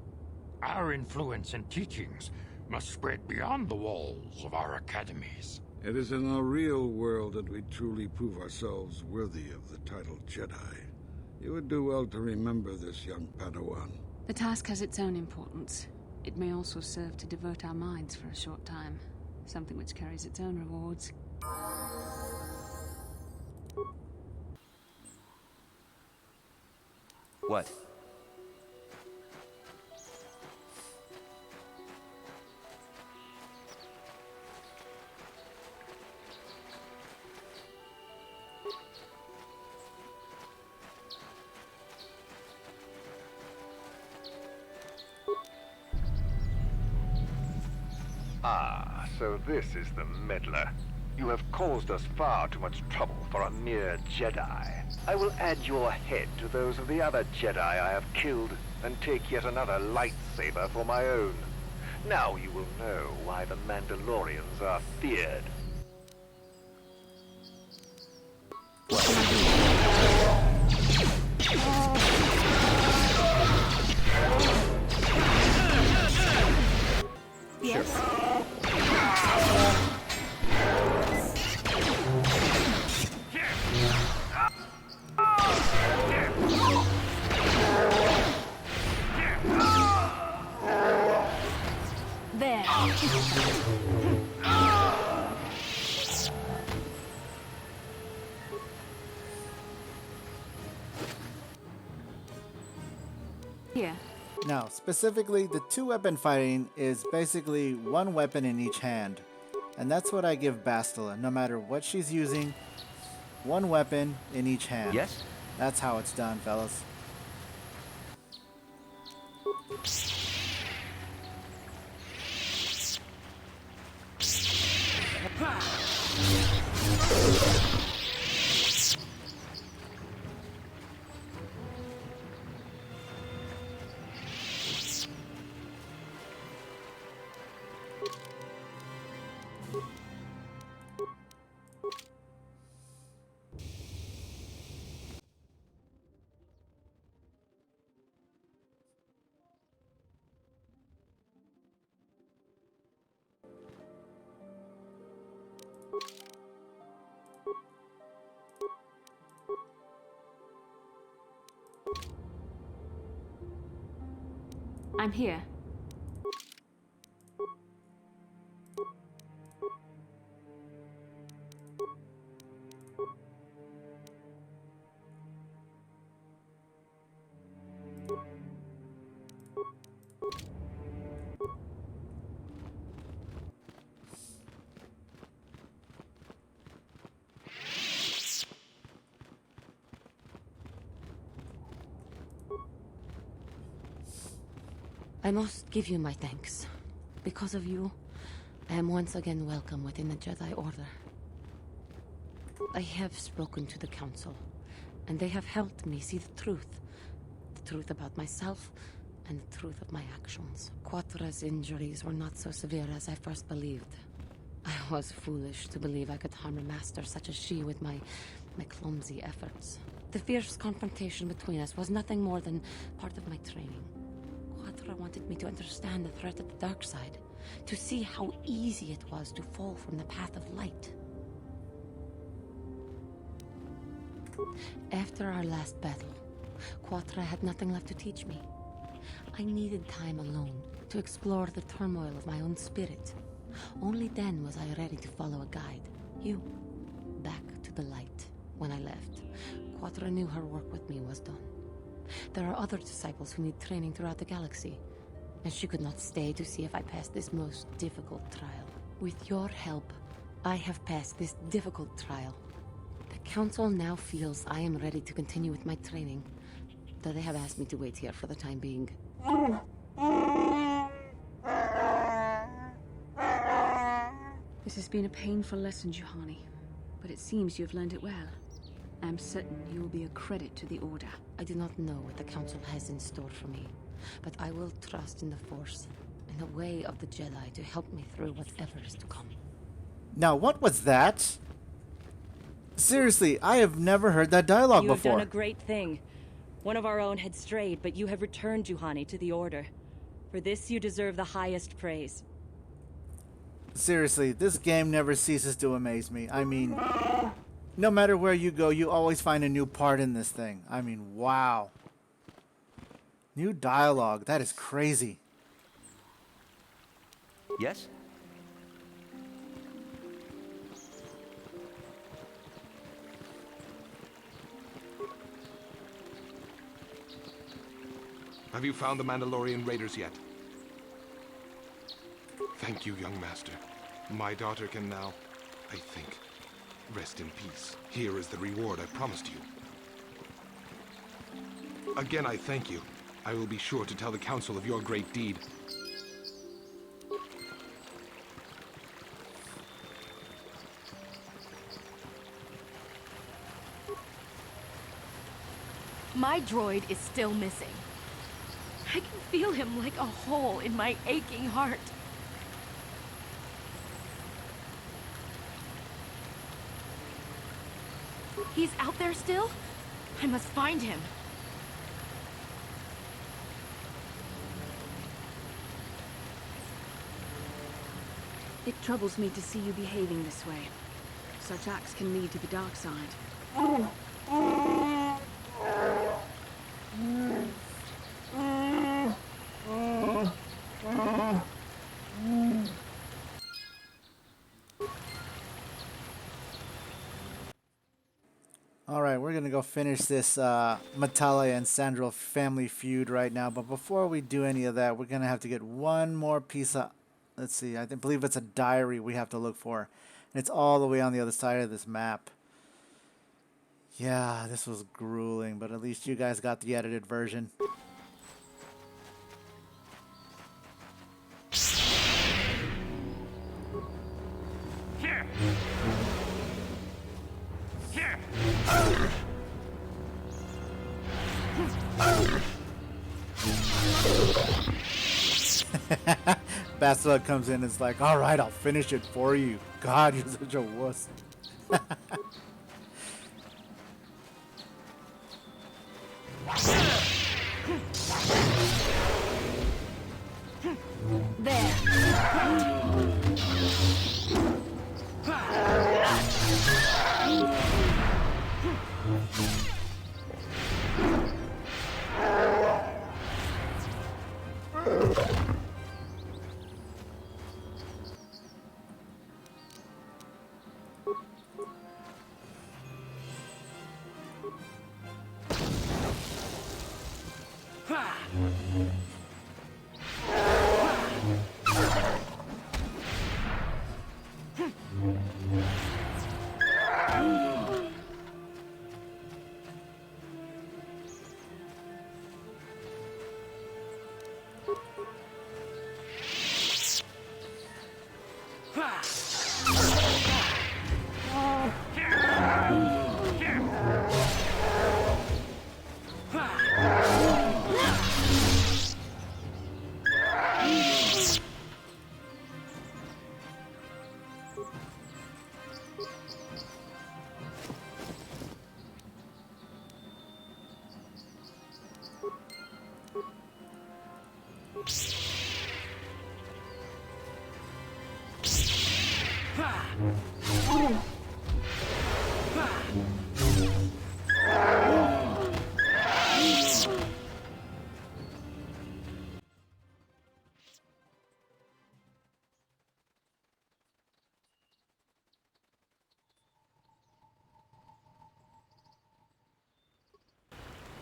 Our influence and teachings must spread beyond the walls of our academies. It is in the real world that we truly prove ourselves worthy of the title Jedi. You would do well to remember this, young Padawan. The task has its own importance. It may also serve to divert our minds for a short time, something which carries its own rewards. What? Ah, so this is the Meddler. You have caused us far too much trouble for a mere Jedi. I will add your head to those of the other Jedi I have killed, and take yet another lightsaber for my own. Now you will know why the Mandalorians are feared. Yes. There. Here. Now, specifically, the two-weapon fighting is basically one weapon in each hand. And that's what I give Bastila. No matter what she's using, one weapon in each hand. Yes? That's how it's done, fellas. I'm here. I must give you my thanks. Because of you, I am once again welcome within the Jedi Order. I have spoken to the Council, and they have helped me see the truth. The truth about myself, and the truth of my actions. Quatra's injuries were not so severe as I first believed. I was foolish to believe I could harm a master such as she with my clumsy efforts. The fierce confrontation between us was nothing more than part of my training. Quatra wanted me to understand the threat of the dark side, to see how easy it was to fall from the path of light. After our last battle, Quatra had nothing left to teach me. I needed time alone to explore the turmoil of my own spirit. Only then was I ready to follow a guide. You. Back to the light. When I left, Quatra knew her work with me was done. There are other disciples who need training throughout the galaxy, and she could not stay to see if I passed this most difficult trial. With your help, I have passed this difficult trial. The Council now feels I am ready to continue with my training, though they have asked me to wait here for the time being. This has been a painful lesson, Juhani, but it seems you have learned it well. I'm certain you will be a credit to the Order. I do not know what the Council has in store for me, but I will trust in the Force and the way of the Jedi to help me through whatever is to come. Now, what was that? Seriously, I have never heard that dialogue You before. have done a great thing. One of our own had strayed, but you have returned Juhani to the Order. For this, you deserve the highest praise. Seriously, this game never ceases to amaze me. I mean, no matter where you go, you always find a new part in this thing. I mean, wow. New dialogue, that is crazy. Yes? Have you found the Mandalorian raiders yet? Thank you, young master. My daughter can now, I think, rest in peace. Here is the reward I promised you. Again, I thank you. I will be sure to tell the Council of your great deed. My droid is still missing. I can feel him like a hole in my aching heart. He's out there still? I must find him. It troubles me to see you behaving this way. Such acts can lead to the dark side. Alright, we're going to go finish this Metalla and Scoundrel family feud right now. But before we do any of that, we're going to have to get one more piece of... Let's see, believe it's a diary we have to look for. And it's all the way on the other side of this map. Yeah, this was grueling, but at least you guys got the edited version. Here! Here! Bastila comes in and is like, alright, I'll finish it for you. God, you're such a wuss.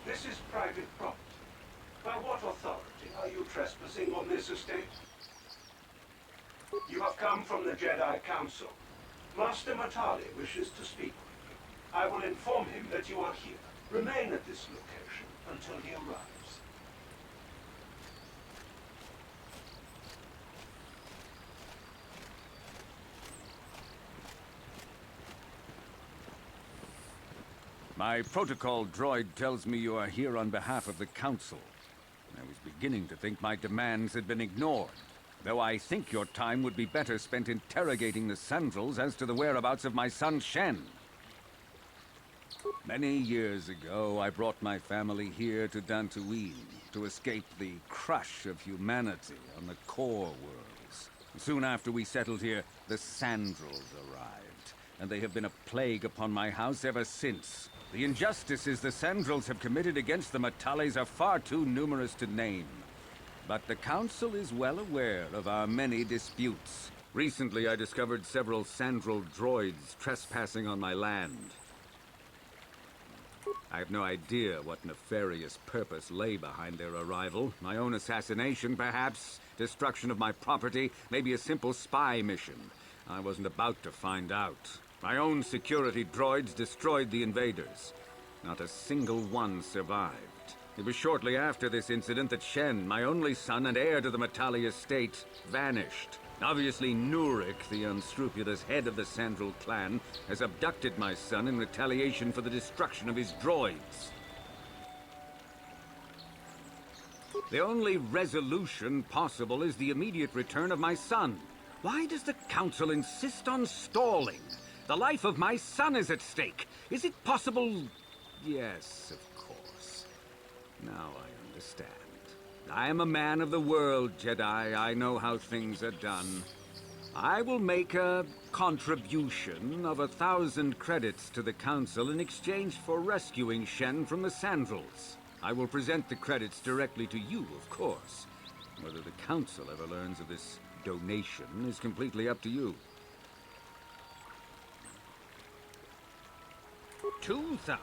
This is private property. By what authority are you trespassing on this estate? You have come from the Jedi Council. Master Matali wishes to speak with you. I will inform him that you are here. Remain at this location until he arrives. My protocol droid tells me you are here on behalf of the Council. I was beginning to think my demands had been ignored, though I think your time would be better spent interrogating the Scoundrels as to the whereabouts of my son Shen. Many years ago, I brought my family here to Dantooine to escape the crush of humanity on the core worlds. Soon after we settled here, the Scoundrels arrived, and they have been a plague upon my house ever since. The injustices the Scoundrels have committed against the Metales are far too numerous to name. But the Council is well aware of our many disputes. Recently, I discovered several Scoundrel droids trespassing on my land. I have no idea what nefarious purpose lay behind their arrival. My own assassination, perhaps? Destruction of my property? Maybe a simple spy mission? I wasn't about to find out. My own security droids destroyed the invaders. Not a single one survived. It was shortly after this incident that Shen, my only son and heir to the Metali estate, vanished. Obviously, Nurik, the unscrupulous head of the Scoundrel clan, has abducted my son in retaliation for the destruction of his droids. The only resolution possible is the immediate return of my son. Why does the Council insist on stalling? The life of my son is at stake. Is it possible? Yes, of course. Now I understand. I am a man of the world, Jedi. I know how things are done. I will make a contribution of 1,000 credits to the Council in exchange for rescuing Shen from the Scoundrels. I will present the credits directly to you, of course. Whether the Council ever learns of this donation is completely up to you. 2,000?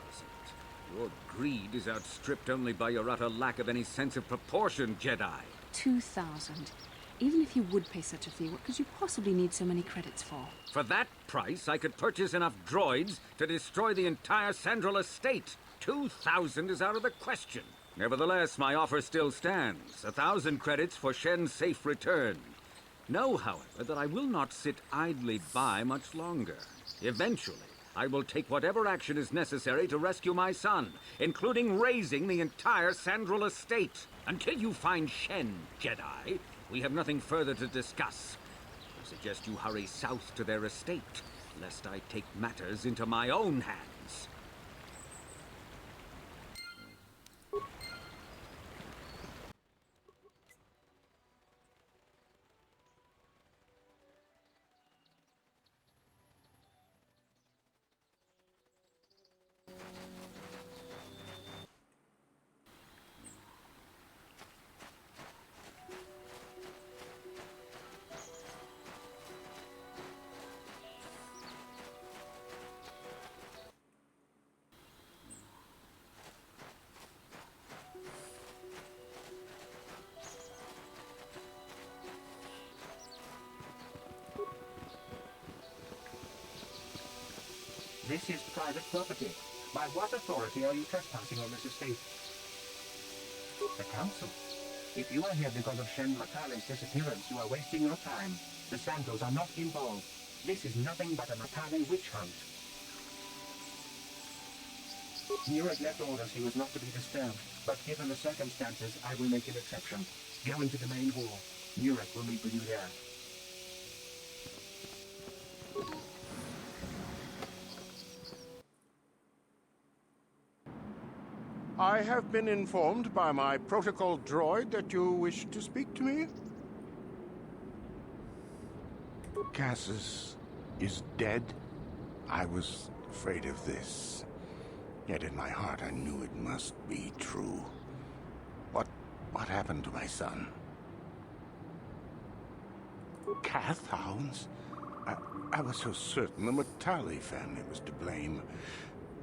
Your greed is outstripped only by your utter lack of any sense of proportion, Jedi. 2,000. Even if you would pay such a fee, what could you possibly need so many credits for? For that price, I could purchase enough droids to destroy the entire Scoundrel estate. 2,000 is out of the question. Nevertheless, my offer still stands. 1,000 credits for Shen's safe return. Know, however, that I will not sit idly by much longer. Eventually, I will take whatever action is necessary to rescue my son, including razing the entire Scoundrel estate. Until you find Shen, Jedi, we have nothing further to discuss. I suggest you hurry south to their estate, lest I take matters into my own hands. This is private property. By what authority are you trespassing on this estate? The Council. If you are here because of Shen Matale's disappearance, you are wasting your time. The Sandals are not involved. This is nothing but a Matale witch hunt. Nurek left orders he was not to be disturbed, but given the circumstances, I will make an exception. Go into the main hall. Nurek will meet with you there. I have been informed by my protocol droid that you wish to speak to me. Cassius is dead? I was afraid of this. Yet in my heart I knew it must be true. What happened to my son? Cath hounds? I was so certain the Matale family was to blame.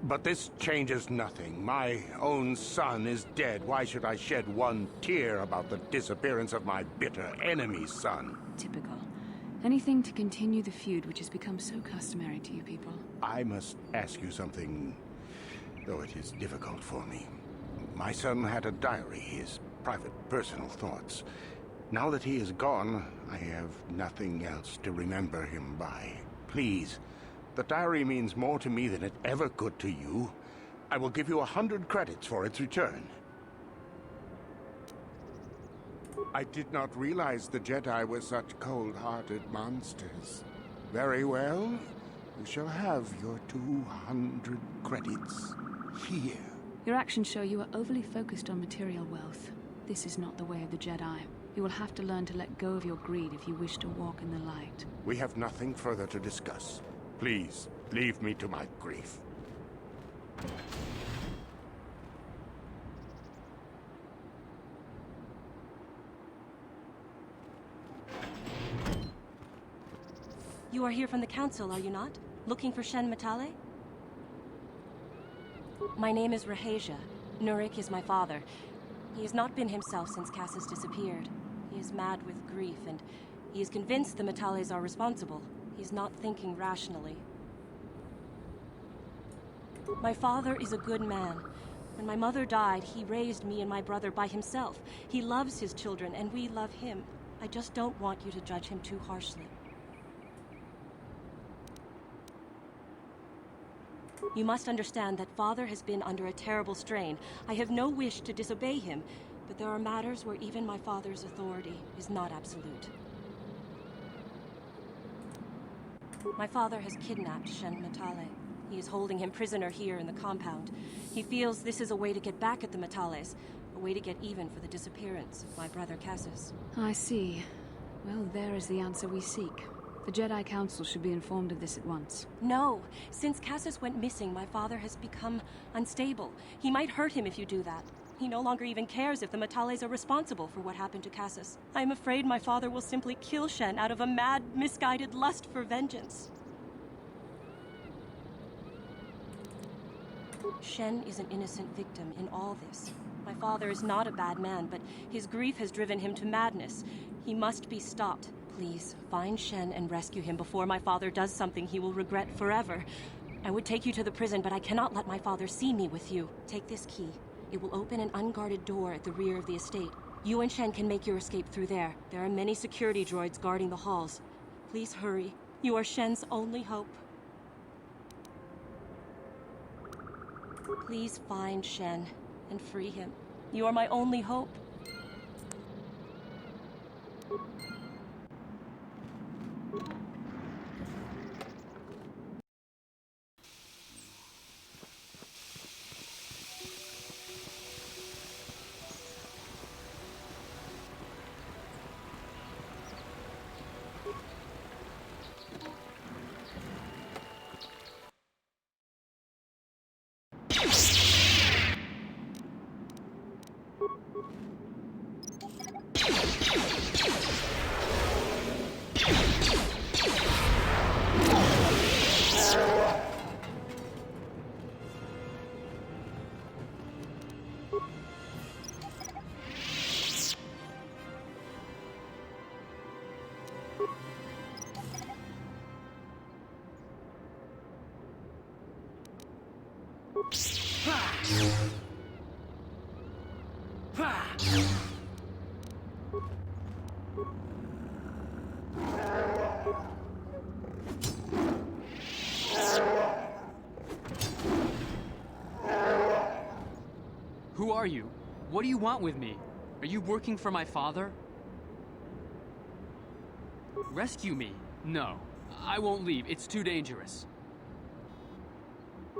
But this changes nothing. My own son is dead. Why should I shed one tear about the disappearance of my bitter enemy's son? Typical. Anything to continue the feud which has become so customary to you people. I must ask you something, though it is difficult for me. My son had a diary, his private, personal thoughts. Now that he is gone, I have nothing else to remember him by. Please, the diary means more to me than it ever could to you. I will give you 100 credits for its return. I did not realize the Jedi were such cold-hearted monsters. Very well. You shall have your 200 credits here. Your actions show you are overly focused on material wealth. This is not the way of the Jedi. You will have to learn to let go of your greed if you wish to walk in the light. We have nothing further to discuss. Please, leave me to my grief. You are here from the Council, are you not? Looking for Shen Matale? My name is Rahasia. Nurek is my father. He has not been himself since Cassius disappeared. He is mad with grief, and he is convinced the Matales are responsible. He is not thinking rationally. My father is a good man. When my mother died, he raised me and my brother by himself. He loves his children, and we love him. I just don't want you to judge him too harshly. You must understand that Father has been under a terrible strain. I have no wish to disobey him. but there are matters where even my father's authority is not absolute. My father has kidnapped Shen Matale. He is holding him prisoner here in the compound. He feels this is a way to get back at the Matales, a way to get even for the disappearance of my brother Cassus. I see. Well, there is the answer we seek. The Jedi Council should be informed of this at once. No. Since Cassus went missing, my father has become unstable. He might hurt him if you do that. He no longer even cares if the Matales are responsible for what happened to Cassus. I am afraid my father will simply kill Shen out of a mad, misguided lust for vengeance. Shen is an innocent victim in all this. My father is not a bad man, but his grief has driven him to madness. He must be stopped. Please, find Shen and rescue him before my father does something he will regret forever. I would take you to the prison, but I cannot let my father see me with you. Take this key. It will open an unguarded door at the rear of the estate. You and Shen can make your escape through there. There are many security droids guarding the halls. Please hurry. You are Shen's only hope. Please find Shen and free him. You are my only hope. Who are you? What do you want with me? Are you working for my father? Rescue me? No. I won't leave. It's too dangerous.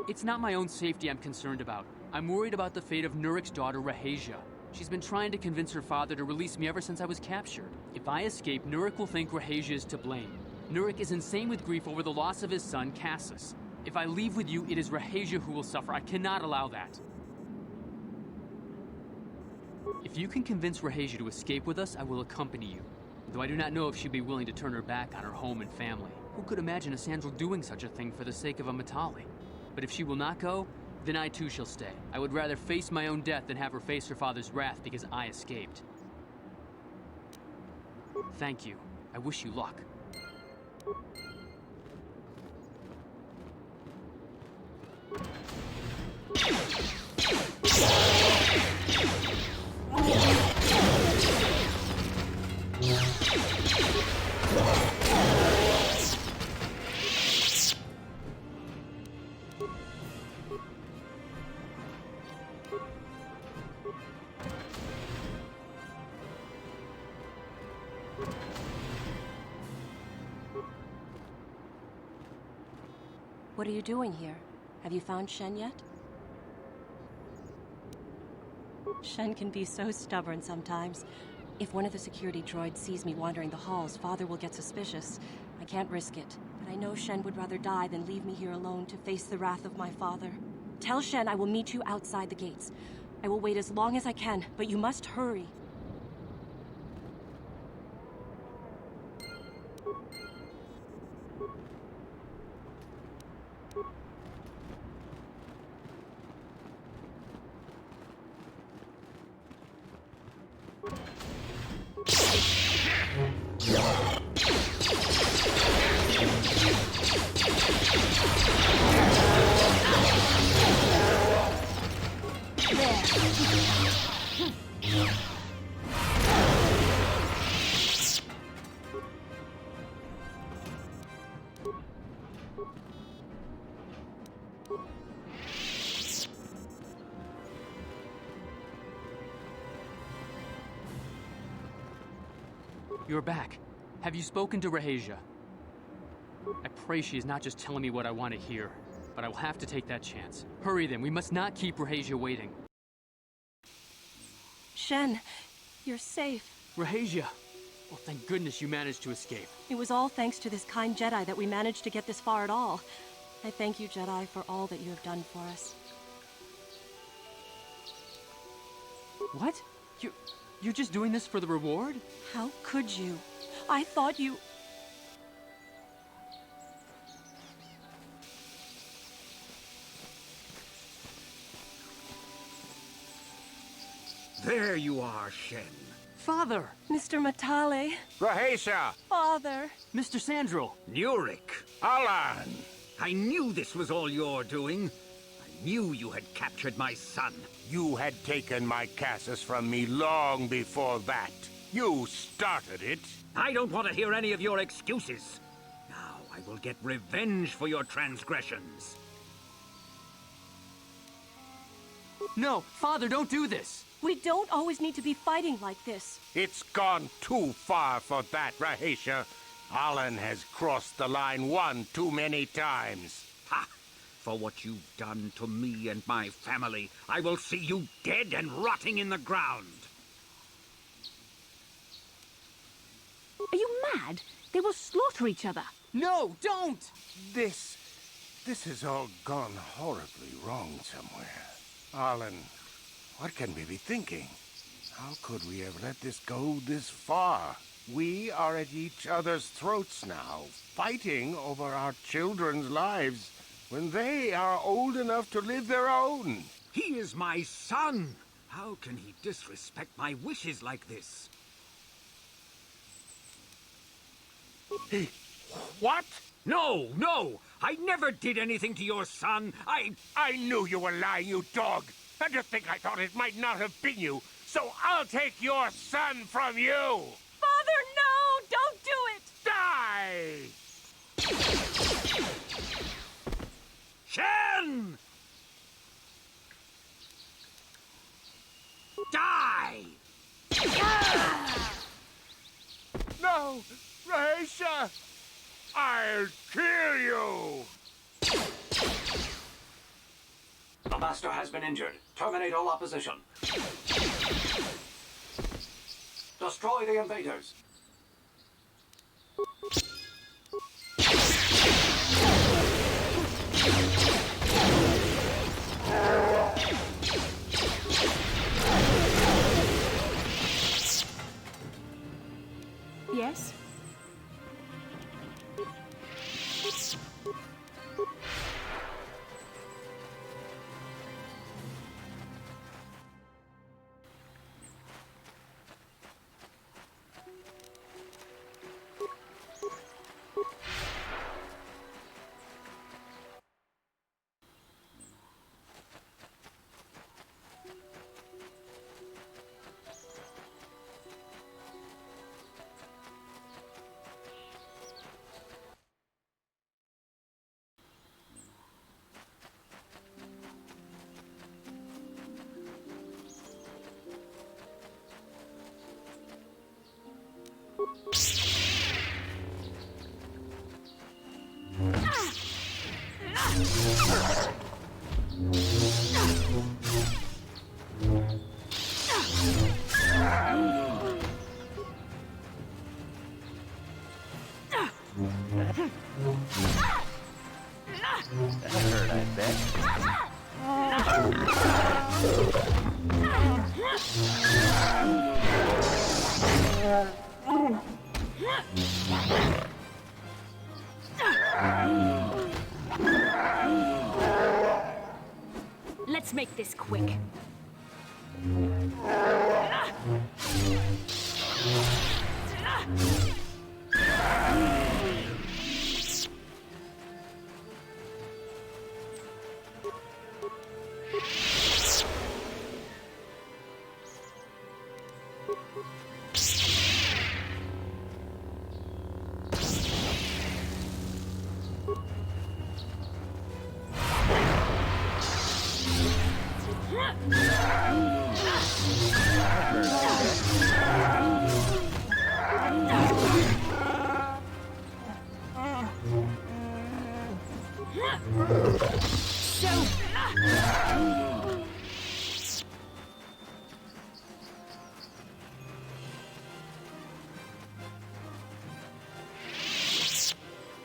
It's not my own safety I'm concerned about. I'm worried about the fate of Nurik's daughter, Rahasia. She's been trying to convince her father to release me ever since I was captured. If I escape, Nurik will think Rahasia is to blame. Nurik is insane with grief over the loss of his son, Cassus. If I leave with you, it is Rahasia who will suffer. I cannot allow that. If you can convince Rahasia to escape with us, I will accompany you. Though I do not know if she'd be willing to turn her back on her home and family. Who could imagine a Scoundrel doing such a thing for the sake of a Matali? But if she will not go, then I too shall stay. I would rather face my own death than have her face her father's wrath because I escaped. Thank you. I wish you luck. What are you doing here? Have you found Shen yet? Shen can be so stubborn sometimes. If one of the security droids sees me wandering the halls, Father will get suspicious. I can't risk it, but I know Shen would rather die than leave me here alone to face the wrath of my father. Tell Shen I will meet you outside the gates. I will wait as long as I can, but you must hurry. You're back. Have you spoken to Rahasia? I pray she is not just telling me what I want to hear, but I will have to take that chance. Hurry then, we must not keep Rahasia waiting. Shen, you're safe. Rahasia! Well, thank goodness you managed to escape. It was all thanks to this kind Jedi that we managed to get this far at all. I thank you, Jedi, for all that you have done for us. What? You're just doing this for the reward? How could you? I thought you... There you are, Shen. Father! Mr. Matale. Rahasia! Father! Mr. Scoundrel! Nurik! Alan! I knew this was all your doing. I knew you had captured my son. You had taken my Casus from me long before that. You started it. I don't want to hear any of your excuses. Now I will get revenge for your transgressions. No, Father, don't do this! We don't always need to be fighting like this. It's gone too far for that, Rahasia. Alan has crossed the line one too many times. Ha! For what you've done to me and my family, I will see you dead and rotting in the ground. Are you mad? They will slaughter each other. No, don't! This has all gone horribly wrong somewhere. Alan, what can we be thinking? How could we have let this go this far? We are at each other's throats now, fighting over our children's lives when they are old enough to live their own. He is my son. How can he disrespect my wishes like this? What? No, no! I never did anything to your son. I knew you were lying, you dog. And to think I thought it might not have been you. So I'll take your son from you. Father, no! Don't do it! Die! Shen! Die! No! Rahasia! I'll kill you! The Master has been injured. Terminate all opposition. Destroy the invaders. Yes? That hurt, I bet. Let's make this quick.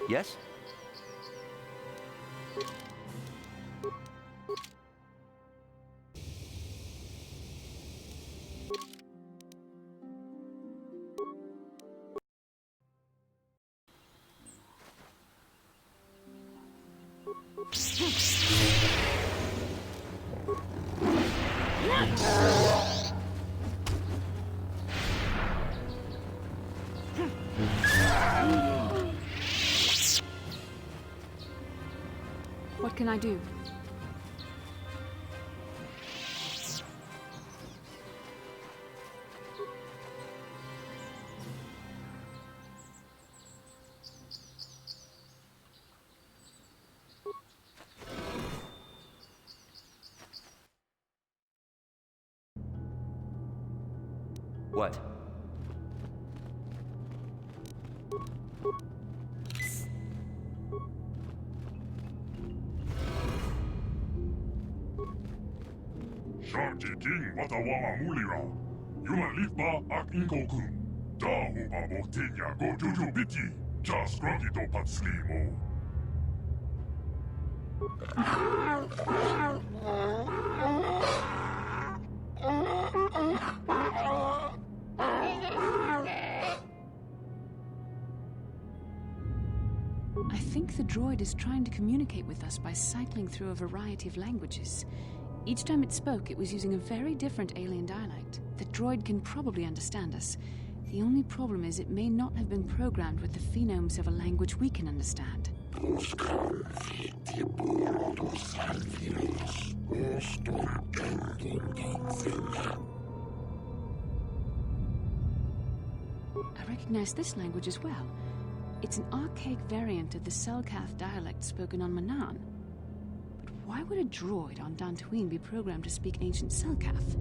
Yes? What can I do? What? Sharky King Padawan Mulira. Yuman Litba ak Inkokun. Dahu Babotinya go Juju Biti. Just Grogito Patslimo. I think the droid is trying to communicate with us by cycling through a variety of languages. Each time it spoke, it was using a very different alien dialect. The droid can probably understand us. The only problem is it may not have been programmed with the phonemes of a language we can understand. I recognize this language as well. It's an archaic variant of the Selkath dialect spoken on Manan. But why would a droid on Dantooine be programmed to speak ancient Selkath?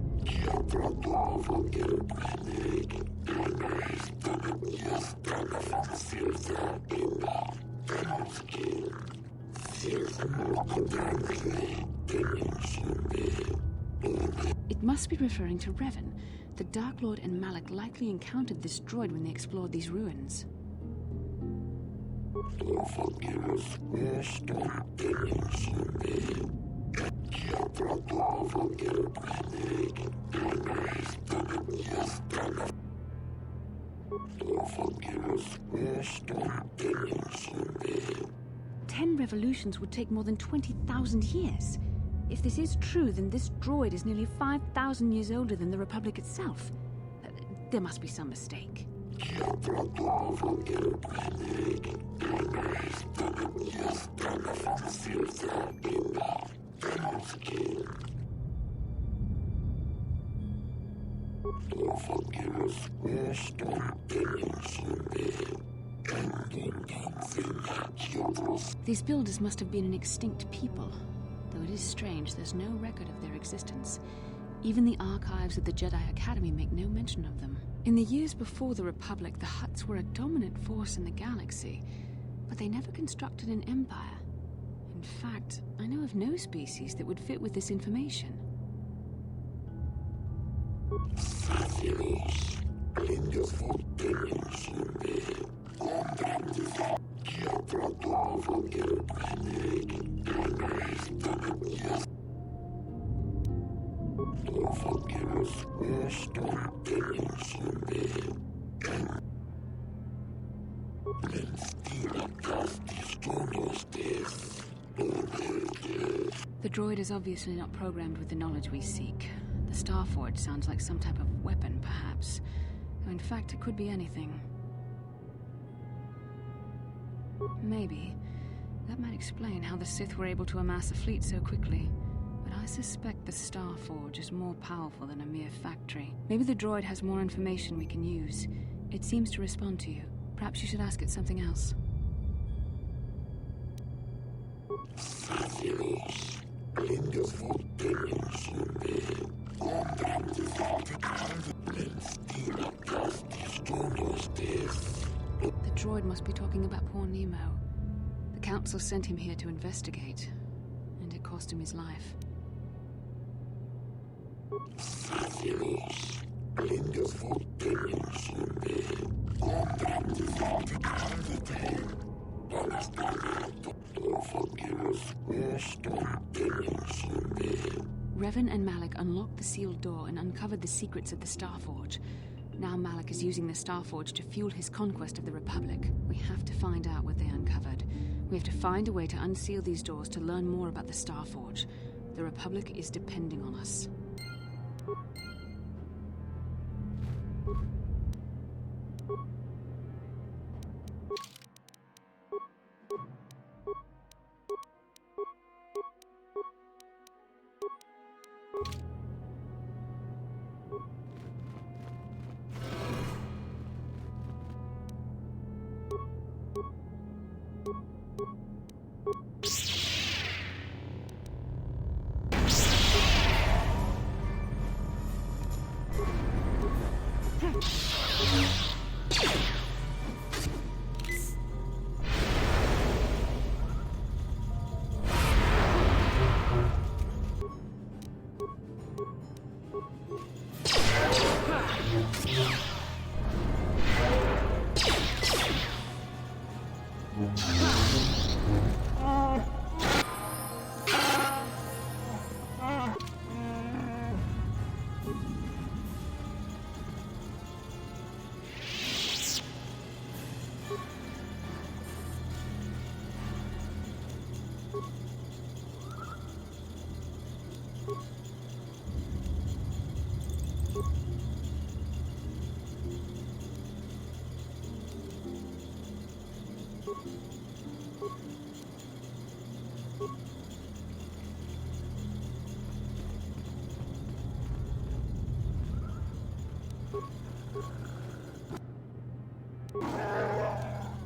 It must be referring to Revan. The Dark Lord and Malak likely encountered this droid when they explored these ruins. Ten revolutions would take more than 20,000 years. If this is true, then this droid is nearly 5,000 years older than the Republic itself. There must be some mistake. These builders must have been an extinct people. Though it is strange, there's no record of their existence. Even the archives of the Jedi Academy make no mention of them. In the years before the Republic, the Hutts were a dominant force in the galaxy, but they never constructed an empire. In fact, I know of no species that would fit with this information. The droid is obviously not programmed with the knowledge we seek. The Starforge sounds like some type of weapon, perhaps. Though in fact, it could be anything. Maybe. That might explain how the Sith were able to amass a fleet so quickly. But I suspect the Starforge is more powerful than a mere factory. Maybe the droid has more information we can use. It seems to respond to you. Perhaps you should ask it something else. The droid must be talking about poor Nemo. The Council sent him here to investigate, and it cost him his life. Revan and Malak unlocked the sealed door and uncovered the secrets of the Starforge. Now Malak is using the Starforge to fuel his conquest of the Republic. We have to find out what they uncovered. We have to find a way to unseal these doors to learn more about the Starforge. The Republic is depending on us.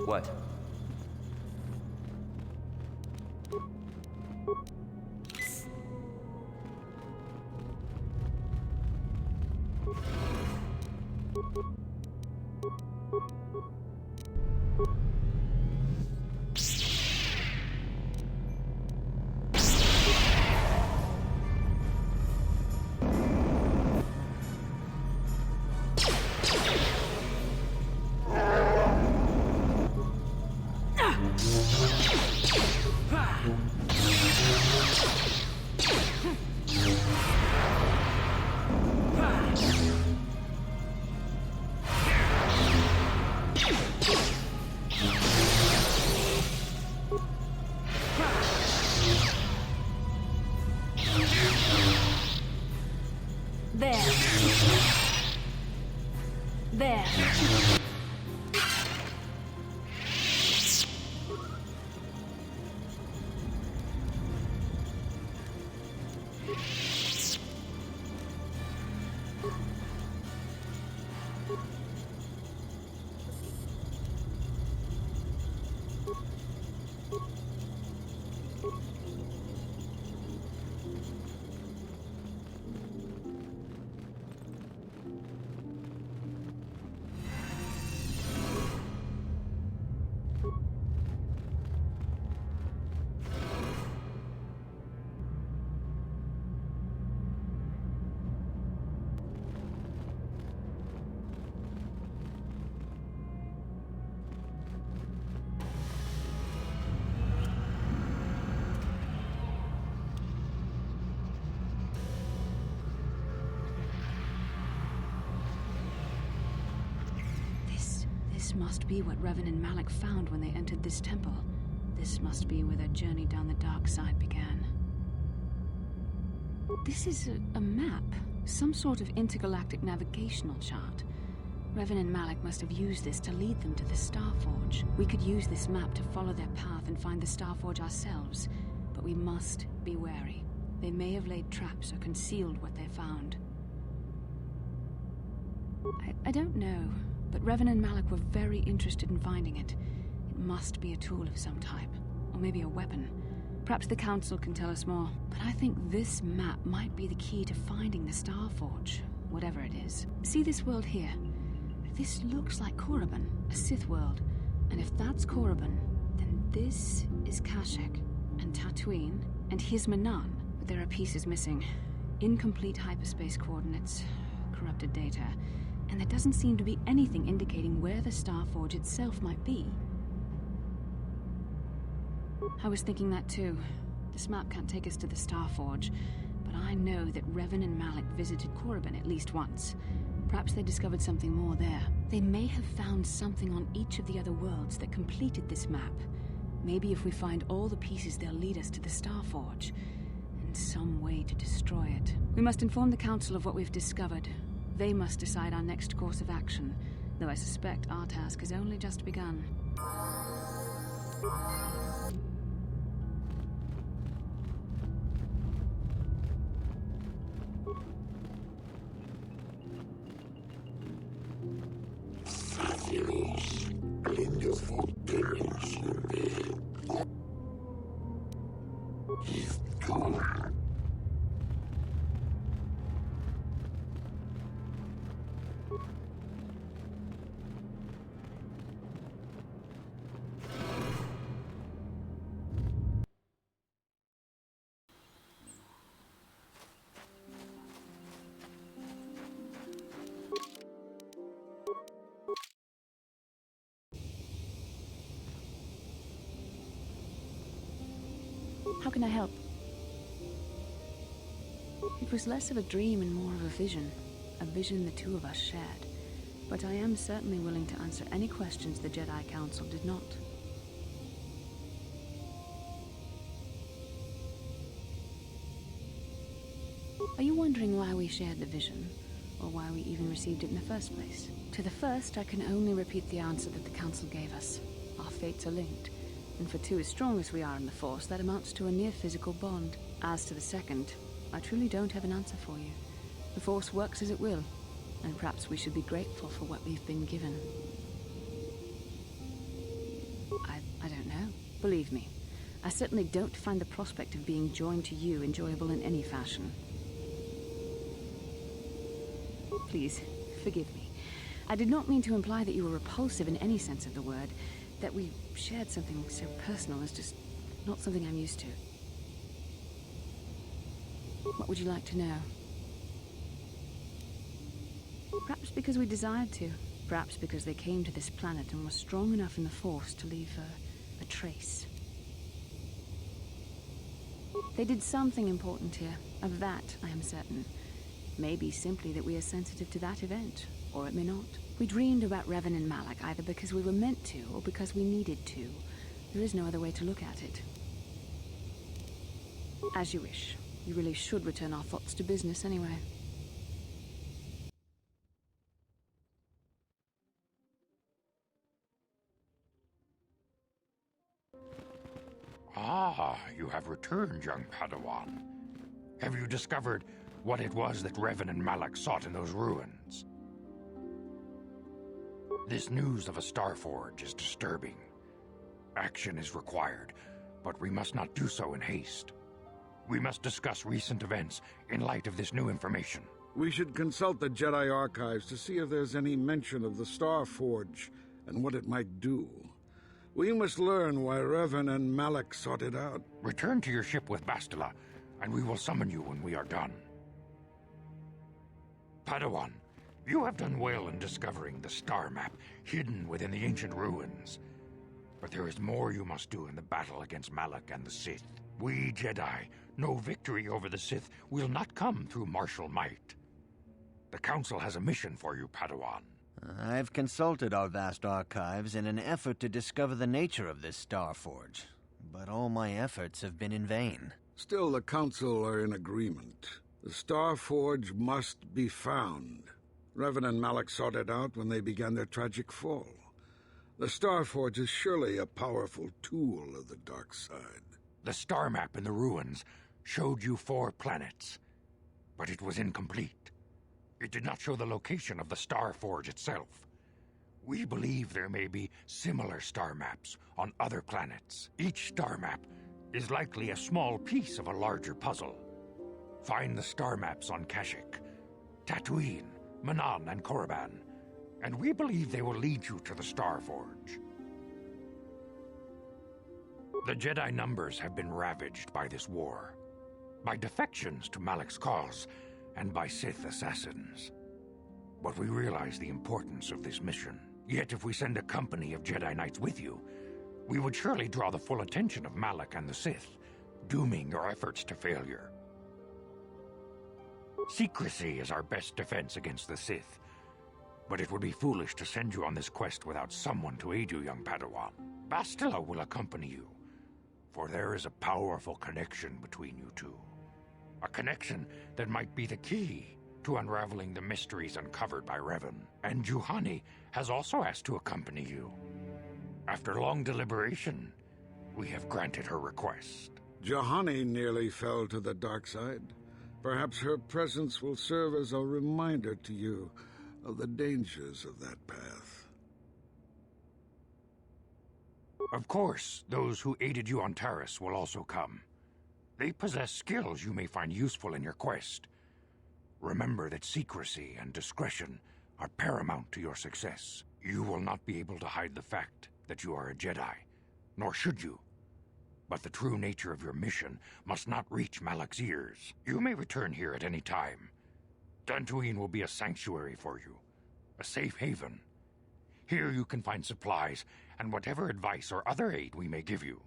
What? There. This must be what Revan and Malak found when they entered this temple. This must be where their journey down the dark side began. This is a map, some sort of intergalactic navigational chart. Revan and Malak must have used this to lead them to the Starforge. We could use this map to follow their path and find the Starforge ourselves, but we must be wary. They may have laid traps or concealed what they found. I don't know, but Revan and Malak were very interested in finding it. It must be a tool of some type, or maybe a weapon. Perhaps the Council can tell us more, but I think this map might be the key to finding the Starforge, whatever it is. See this world here? This looks like Korriban, a Sith world. And if that's Korriban, then This is Kashyyyk, and Tatooine, and here's Manan, but there are pieces missing. Incomplete hyperspace coordinates, corrupted data, and there doesn't seem to be anything indicating where the Starforge itself might be. I was thinking that too. This map can't take us to the Starforge, but I know that Revan and Malak visited Korriban at least once. Perhaps they discovered something more there. They may have found something on each of the other worlds that completed this map. Maybe if we find all the pieces, they'll lead us to the Starforge, and some way to destroy it. We must inform the Council of what we've discovered. They must decide our next course of action, though I suspect our task has only just begun. How can I help? It was less of a dream and more of a vision the two of us shared. But I am certainly willing to answer any questions the Jedi Council did not. Are you wondering why we shared the vision, or why we even received it in the first place? To the first, I can only repeat the answer that the Council gave us. Our fates are linked. And for two as strong as we are in the Force, that amounts to a near-physical bond. As to the second, I truly don't have an answer for you. The Force works as it will, and perhaps we should be grateful for what we've been given. I don't know. Believe me, I certainly don't find the prospect of being joined to you enjoyable in any fashion. Please, forgive me. I did not mean to imply that you were repulsive in any sense of the word. That we shared something so personal is just not something I'm used to. What would you like to know? Perhaps because we desired to. Perhaps because they came to this planet and were strong enough in the Force to leave a trace. They did something important here. Of that, I am certain. Maybe simply that we are sensitive to that event, or it may not. We dreamed about Revan and Malak either because we were meant to, or because we needed to. There is no other way to look at it. As you wish. You really should return our thoughts to business anyway. Ah, you have returned, young Padawan. Have you discovered what it was that Revan and Malak sought in those ruins? This news of a Starforge is disturbing. Action is required, but we must not do so in haste. We must discuss recent events in light of this new information. We should consult the Jedi archives to see if there's any mention of the Starforge and what it might do. We must learn why Revan and Malak sought it out. Return to your ship with Bastila, and we will summon you when we are done. Padawan, you have done well in discovering the star map hidden within the ancient ruins. But there is more you must do in the battle against Malak and the Sith. We Jedi know victory over the Sith will not come through martial might. The Council has a mission for you, Padawan. I've consulted our vast archives in an effort to discover the nature of this Starforge, but all my efforts have been in vain. Still, the Council are in agreement. The Starforge must be found. Revan and Malak sought it out when they began their tragic fall. The Starforge is surely a powerful tool of the dark side. The star map in the ruins showed you 4 planets, but it was incomplete. It did not show the location of the Starforge itself. We believe there may be similar star maps on other planets. Each star map is likely a small piece of a larger puzzle. Find the star maps on Kashyyyk, Tatooine, Manan, and Korriban, and we believe they will lead you to the Starforge. The Jedi numbers have been ravaged by this war, by defections to Malak's cause, and by Sith assassins. But we realize the importance of this mission. Yet if we send a company of Jedi Knights with you, we would surely draw the full attention of Malak and the Sith, dooming your efforts to failure. Secrecy is our best defense against the Sith, but it would be foolish to send you on this quest without someone to aid you, young Padawan. Bastila will accompany you, for there is a powerful connection between you two. A connection that might be the key to unraveling the mysteries uncovered by Revan. And Juhani has also asked to accompany you. After long deliberation, we have granted her request. Juhani nearly fell to the dark side. Perhaps her presence will serve as a reminder to you of the dangers of that path. Of course, those who aided you on Taris will also come. They possess skills you may find useful in your quest. Remember that secrecy and discretion are paramount to your success. You will not be able to hide the fact that you are a Jedi, nor should you. But the true nature of your mission must not reach Malak's ears. You may return here at any time. Dantooine will be a sanctuary for you, a safe haven. Here you can find supplies and whatever advice or other aid we may give you.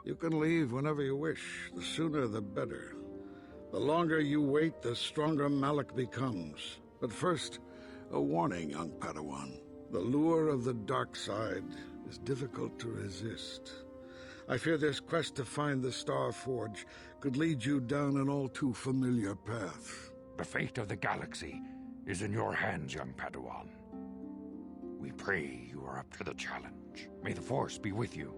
You can leave whenever you wish. The sooner the better. The longer you wait, the stronger Malak becomes. But first, a warning, young Padawan. The lure of the dark side is difficult to resist. I fear this quest to find the Star Forge could lead you down an all too familiar path. The fate of the galaxy is in your hands, young Padawan. We pray you are up to the challenge. May the Force be with you.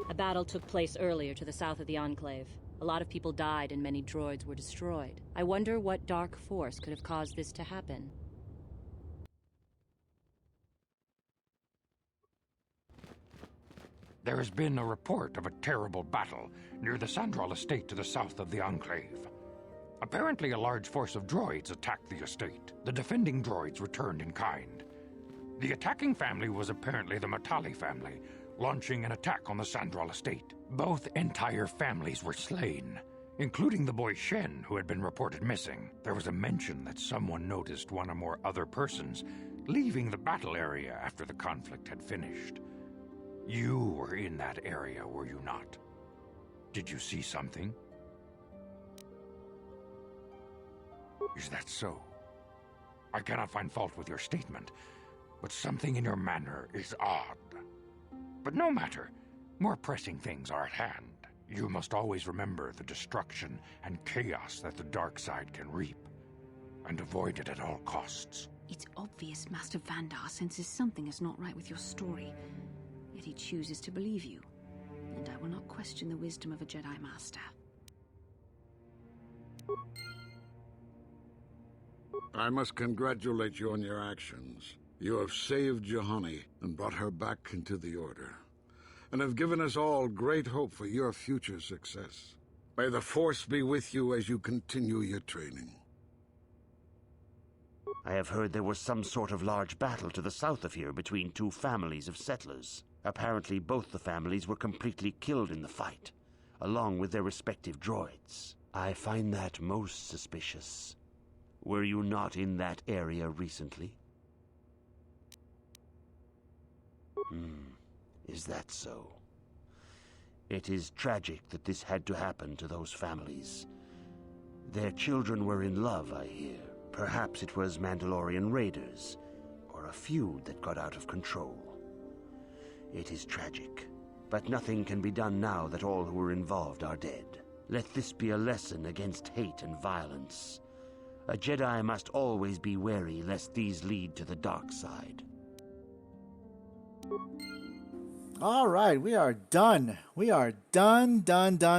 A battle took place earlier to the south of the Enclave. A lot of people died and many droids were destroyed. I wonder what dark force could have caused this to happen. There has been a report of a terrible battle near the Scoundrel estate to the south of the Enclave. Apparently a large force of droids attacked the estate. The defending droids returned in kind. The attacking family was apparently the Matali family, launching an attack on the Scoundrel estate. Both entire families were slain, including the boy Shen, who had been reported missing. There was a mention that someone noticed one or more other persons leaving the battle area after the conflict had finished. You were in that area, were you not? Did you see something? Is that so? I cannot find fault with your statement, but something in your manner is odd. But no matter. More pressing things are at hand. You must always remember the destruction and chaos that the dark side can reap, and avoid it at all costs. It's obvious Master Vandar senses something is not right with your story, yet he chooses to believe you, and I will not question the wisdom of a Jedi Master. I must congratulate you on your actions. You have saved Juhani and brought her back into the Order, and have given us all great hope for your future success. May the Force be with you as you continue your training. I have heard there was some sort of large battle to the south of here between two families of settlers. Apparently both the families were completely killed in the fight, along with their respective droids. I find that most suspicious. Were you not in that area recently? Is that so? It is tragic that this had to happen to those families. Their children were in love, I hear. Perhaps it was Mandalorian raiders, or a feud that got out of control. It is tragic, But nothing can be done now that all who are involved are dead. Let this be a lesson against hate and violence. A Jedi must always be wary lest these lead to the dark side. All right, we are done. We are done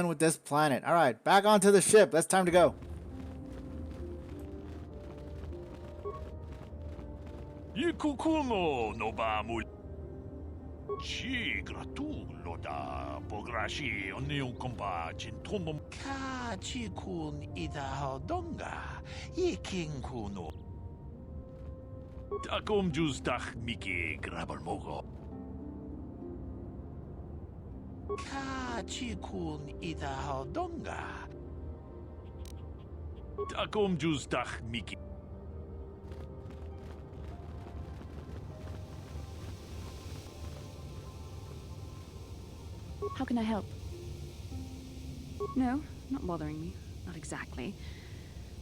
with this planet. All right, back onto the ship. It's time to go. Ikukuno no ba mu. Chi gratulo da pograshi onion compa chintomo. Ka chikun ida hodonga. Iking kuno. Takom justach miki grabalmogo. Ka chikun ida hodonga. Takom justach miki. How can I help? No, not bothering me. Not exactly.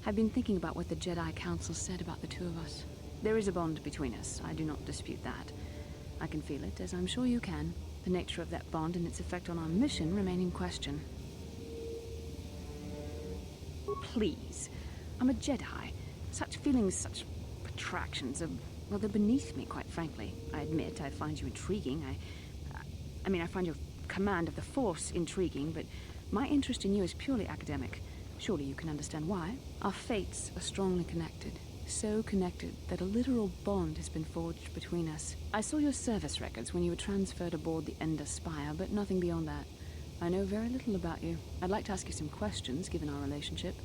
I've been thinking about what the Jedi Council said about the two of us. There is a bond between us. I do not dispute that. I can feel it, as I'm sure you can. The nature of that bond and its effect on our mission remain in question. Please. I'm a Jedi. Such feelings, such attractions are, well, they're beneath me, quite frankly. I admit I find you intriguing. I find your command of the Force intriguing, but my interest in you is purely academic. Surely you can understand why. Our fates are strongly connected. So connected that a literal bond has been forged between us. I saw your service records when you were transferred aboard the Ender Spire, but nothing beyond that. I know very little about you. I'd like to ask you some questions, given our relationship.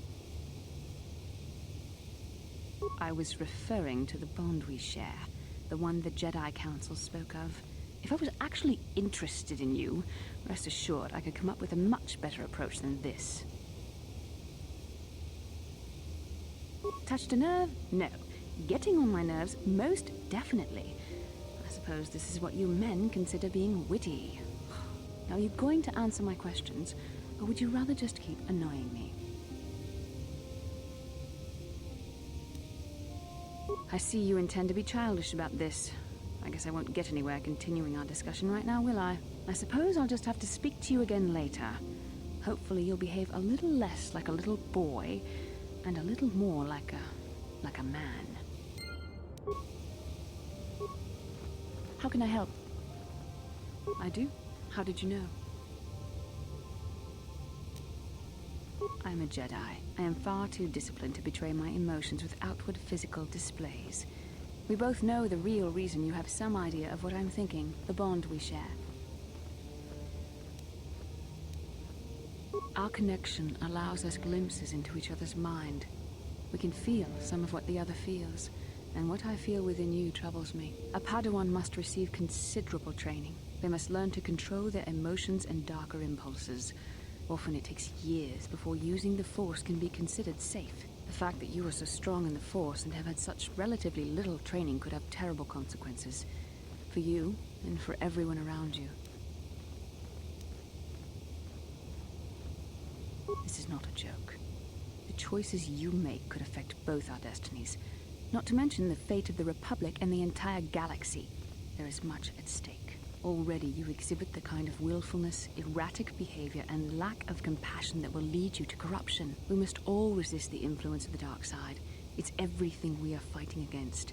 I was referring to the bond we share, the one the Jedi Council spoke of. If I was actually interested in you, rest assured I could come up with a much better approach than this. Touched a nerve? No. Getting on my nerves? Most definitely. I suppose this is what you men consider being witty. Now, are you going to answer my questions, or would you rather just keep annoying me? I see you intend to be childish about this. I guess I won't get anywhere continuing our discussion right now, will I? I suppose I'll just have to speak to you again later. Hopefully you'll behave a little less like a little boy, and a little more like a man. How can I help? I do? How did you know? I'm a Jedi. I am far too disciplined to betray my emotions with outward physical displays. We both know the real reason you have some idea of what I'm thinking, the bond we share. Our connection allows us glimpses into each other's mind. We can feel some of what the other feels, and what I feel within you troubles me. A Padawan must receive considerable training. They must learn to control their emotions and darker impulses. Often it takes years before using the Force can be considered safe. The fact that you are so strong in the Force and have had such relatively little training could have terrible consequences. For you, and for everyone around you. This is not a joke. The choices you make could affect both our destinies. Not to mention the fate of the Republic and the entire galaxy. There is much at stake. Already you exhibit the kind of willfulness, erratic behavior, and lack of compassion that will lead you to corruption. We must all resist the influence of the dark side. It's everything we are fighting against.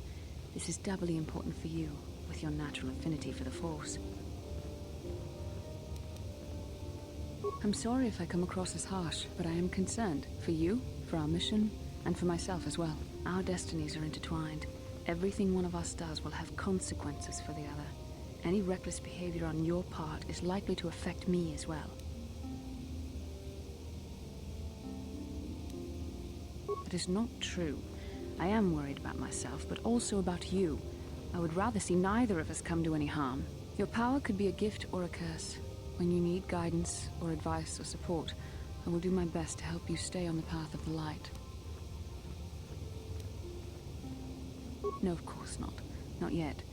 This is doubly important for you, with your natural affinity for the Force. I'm sorry if I come across as harsh, but I am concerned. For you, for our mission, and for myself as well. Our destinies are intertwined. Everything one of us does will have consequences for the other. Any reckless behavior on your part is likely to affect me as well. That is not true. I am worried about myself, but also about you. I would rather see neither of us come to any harm. Your power could be a gift or a curse. When you need guidance or advice or support, I will do my best to help you stay on the path of the light. No, of course not. Not yet.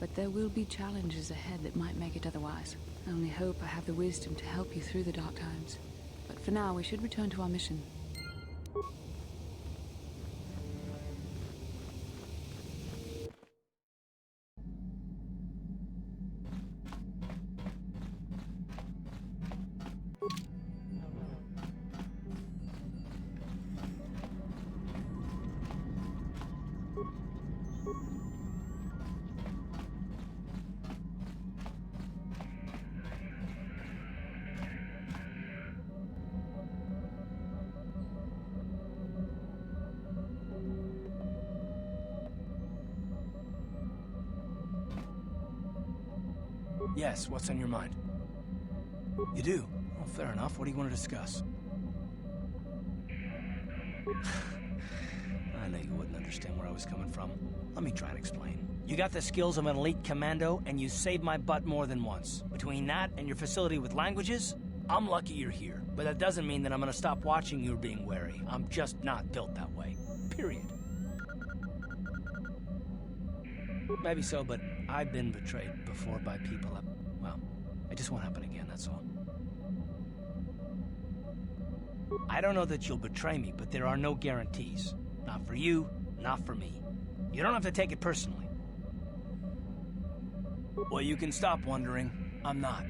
But there will be challenges ahead that might make it otherwise. I only hope I have the wisdom to help you through the dark times. But for now, we should return to our mission. Yes, what's on your mind? You do? Well, fair enough. What do you want to discuss? I know you wouldn't understand where I was coming from. Let me try and explain. You got the skills of an elite commando, and you saved my butt more than once. Between that and your facility with languages, I'm lucky you're here. But that doesn't mean that I'm gonna stop watching you being wary. I'm just not built that way. Period. Maybe so, but I've been betrayed before by people that, well, it just won't happen again, that's all. I don't know that you'll betray me, but there are no guarantees. Not for you, not for me. You don't have to take it personally. Well, you can stop wondering. I'm not.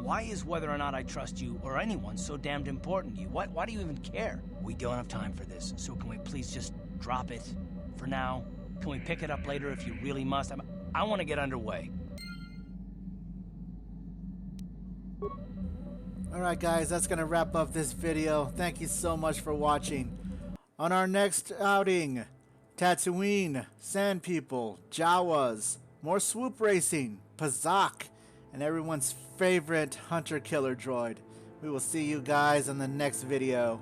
Why is whether or not I trust you or anyone so damned important to you? Why do you even care? We don't have time for this, so can we please just drop it for now? Can we pick it up later if you really must? I want to get underway. Alright guys, that's going to wrap up this video. Thank you so much for watching. On our next outing, Tatooine, Sand People, Jawas, more swoop racing, Pazak, and everyone's favorite hunter-killer droid. We will see you guys in the next video.